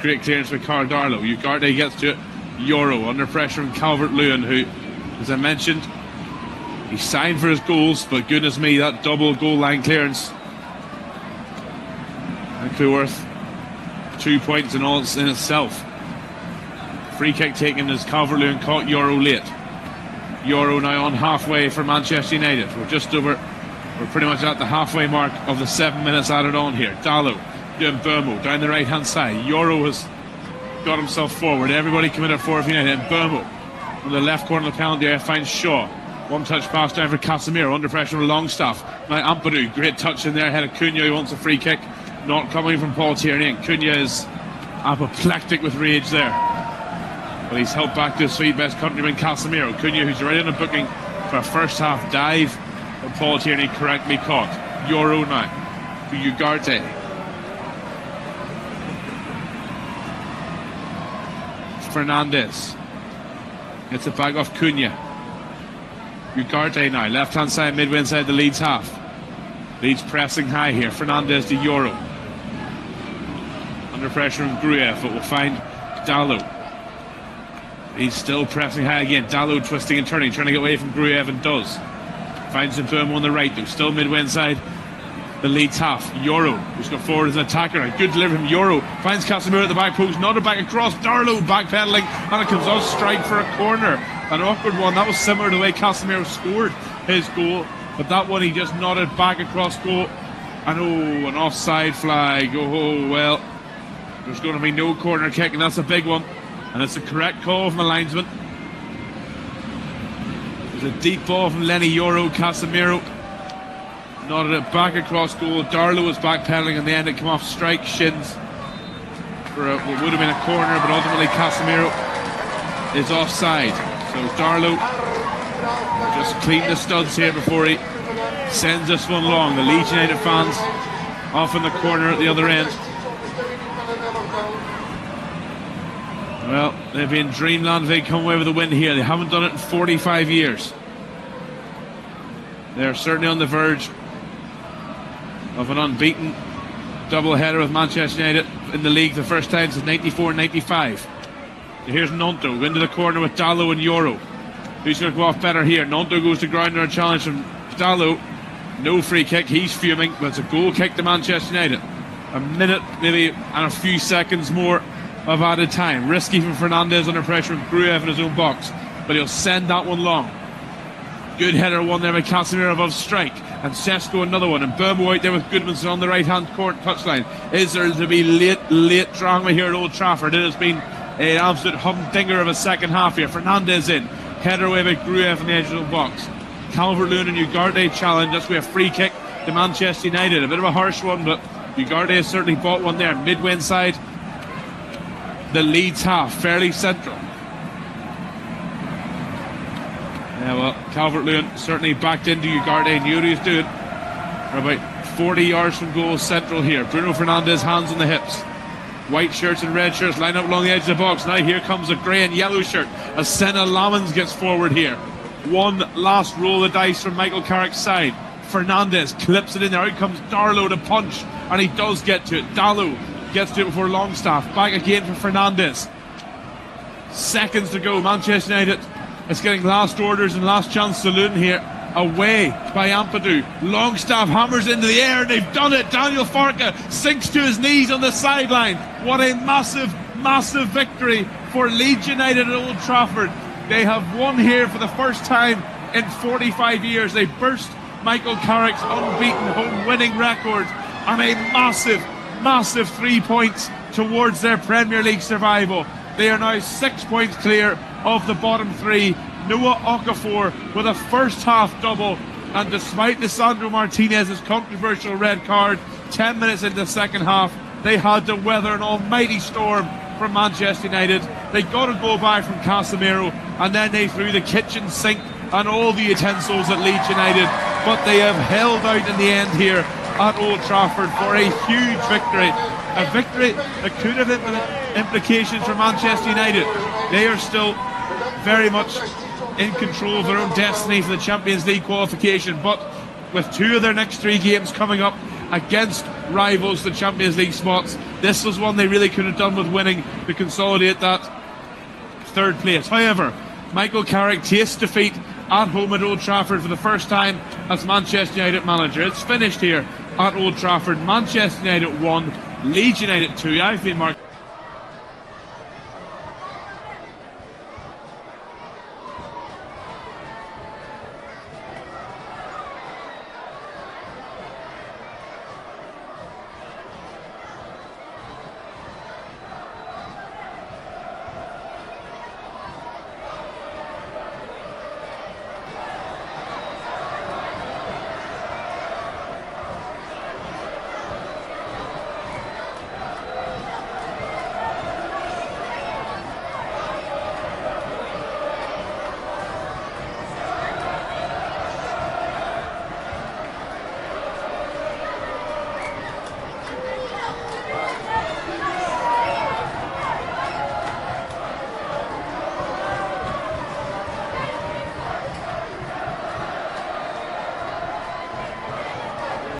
great clearance by Carl Darlow. Ugarte gets to it. Yoro under pressure from Calvert-Lewin, who, as I mentioned, he signed for his goals, but goodness me, that double goal line clearance could be worth 2 points in all in itself. Free kick taken as Calvert-Lewin caught Yoro late. Yoro now on halfway for Manchester United. We're pretty much at the halfway mark of the 7 minutes added on here. Dallow doing Burmo down the right hand side. Yoro has got himself forward. Everybody committed forward for United. And Burmo on the left corner of the penalty area finds Shaw. One touch pass down for Casemiro, under pressure from Longstaff. Now Ampadu, great touch in there ahead of Cunha, who wants a free kick. Not coming from Paul Tierney, and Cunha is apoplectic with rage there. But he's helped back to his feet by his countryman Casemiro. Cunha, who's already on a booking for a first half dive, but Paul Tierney correctly caught. Yoro now for Ugarte. Fernandez gets it back off Cunha. Ugarte now, left hand side, midway inside the Leeds half. Leeds pressing high here. Fernandez to Yoro. Under pressure from Gruev, but will find Dallow. He's still pressing high again. Dallow twisting and turning, trying to get away from Gruev, and does. Finds Burmo on the right, though. Still midway inside the Leeds half. Yoro, who's got forward as an attacker. A good delivery from Yoro. Finds Casemiro at the back post. Not a back across. Darlow backpedaling, and it comes off Strike for a corner. An awkward one. That was similar to the way Casemiro scored his goal. But that one he just nodded back across goal. And an offside flag. Oh, well. There's going to be no corner kick, and that's a big one. And it's a correct call from the linesman. There's a deep ball from Lenny Yoro. Casemiro nodded it back across goal. Darlow was backpedaling, and the end it came off Strike shins for what would have been a corner, but ultimately Casemiro is offside. So Darlow just cleaned the studs here before he sends this one long. The Leeds United fans off in the corner at the other end. Well, they've been dreamland. They come away with a win here. They haven't done it in 45 years. They're certainly on the verge of an unbeaten double-header with Manchester United in the league, the first time since 94-95. Here's Nonto into the corner with Dallo and Yoro. Who's going to go off better here? Nonto goes to ground on a challenge from Dallo. No free kick. He's fuming, but it's a goal kick to Manchester United. A minute, maybe, and a few seconds more of added time. Risky from Fernandes under pressure from Gruev in his own box, but he'll send that one long. Good header one there by Casemiro above strike, and Sesko another one, and Burmo out there with Goodmanson on the right-hand court touchline. Is there to be late drama here at Old Trafford? It has been an absolute humdinger of a second half here. Fernandes in, header away by Gruev on the edge of the box. Calvert-Lewin and Ugarte challenge. That's where a free kick to Manchester United. A bit of a harsh one, but Ugarte has certainly bought one there. Midway inside the Leeds half, fairly central. Yeah, well, Calvert-Lewin certainly backed into Ugarte and knew what he was doing. We're about 40 yards from goal central here. Bruno Fernandes, hands on the hips. White shirts and red shirts line up along the edge of the box. Now here comes a grey and yellow shirt as Senna Lamans gets forward here. One last roll of the dice from Michael Carrick's side. Fernandes clips it in there. Out comes Darlow to punch, and he does get to it. Dallo gets to it before Longstaff. Back again for Fernandes. Seconds to go. Manchester United is getting last orders and last chance saloon here. Away by Ampadu. Longstaff hammers into the air, and they've done it. Daniel Farke sinks to his knees on the sideline. What a massive, massive victory for Leeds United at Old Trafford. They have won here for the first time in 45 years. They burst Michael Carrick's unbeaten home winning record, and a massive, massive 3 points towards their Premier League survival. They are now 6 points clear of the bottom three. Noah Okafor with a first half double, and despite Lisandro Martinez's controversial red card 10 minutes into the second half, they had to weather an almighty storm from Manchester United. They got a goal back from Casemiro, and then they threw the kitchen sink and all the utensils at Leeds United, but they have held out in the end here at Old Trafford for a huge victory. A victory that could have implications for Manchester United. They are still very much in control of their own destiny for the Champions League qualification, but with two of their next three games coming up against rivals for the Champions League spots, this was one they really could have done with winning to consolidate that third place. However, Michael Carrick tastes defeat at home at Old Trafford for the first time as Manchester United manager. It's finished here at Old Trafford. Manchester United 1, Leeds United 2. I've been Mark.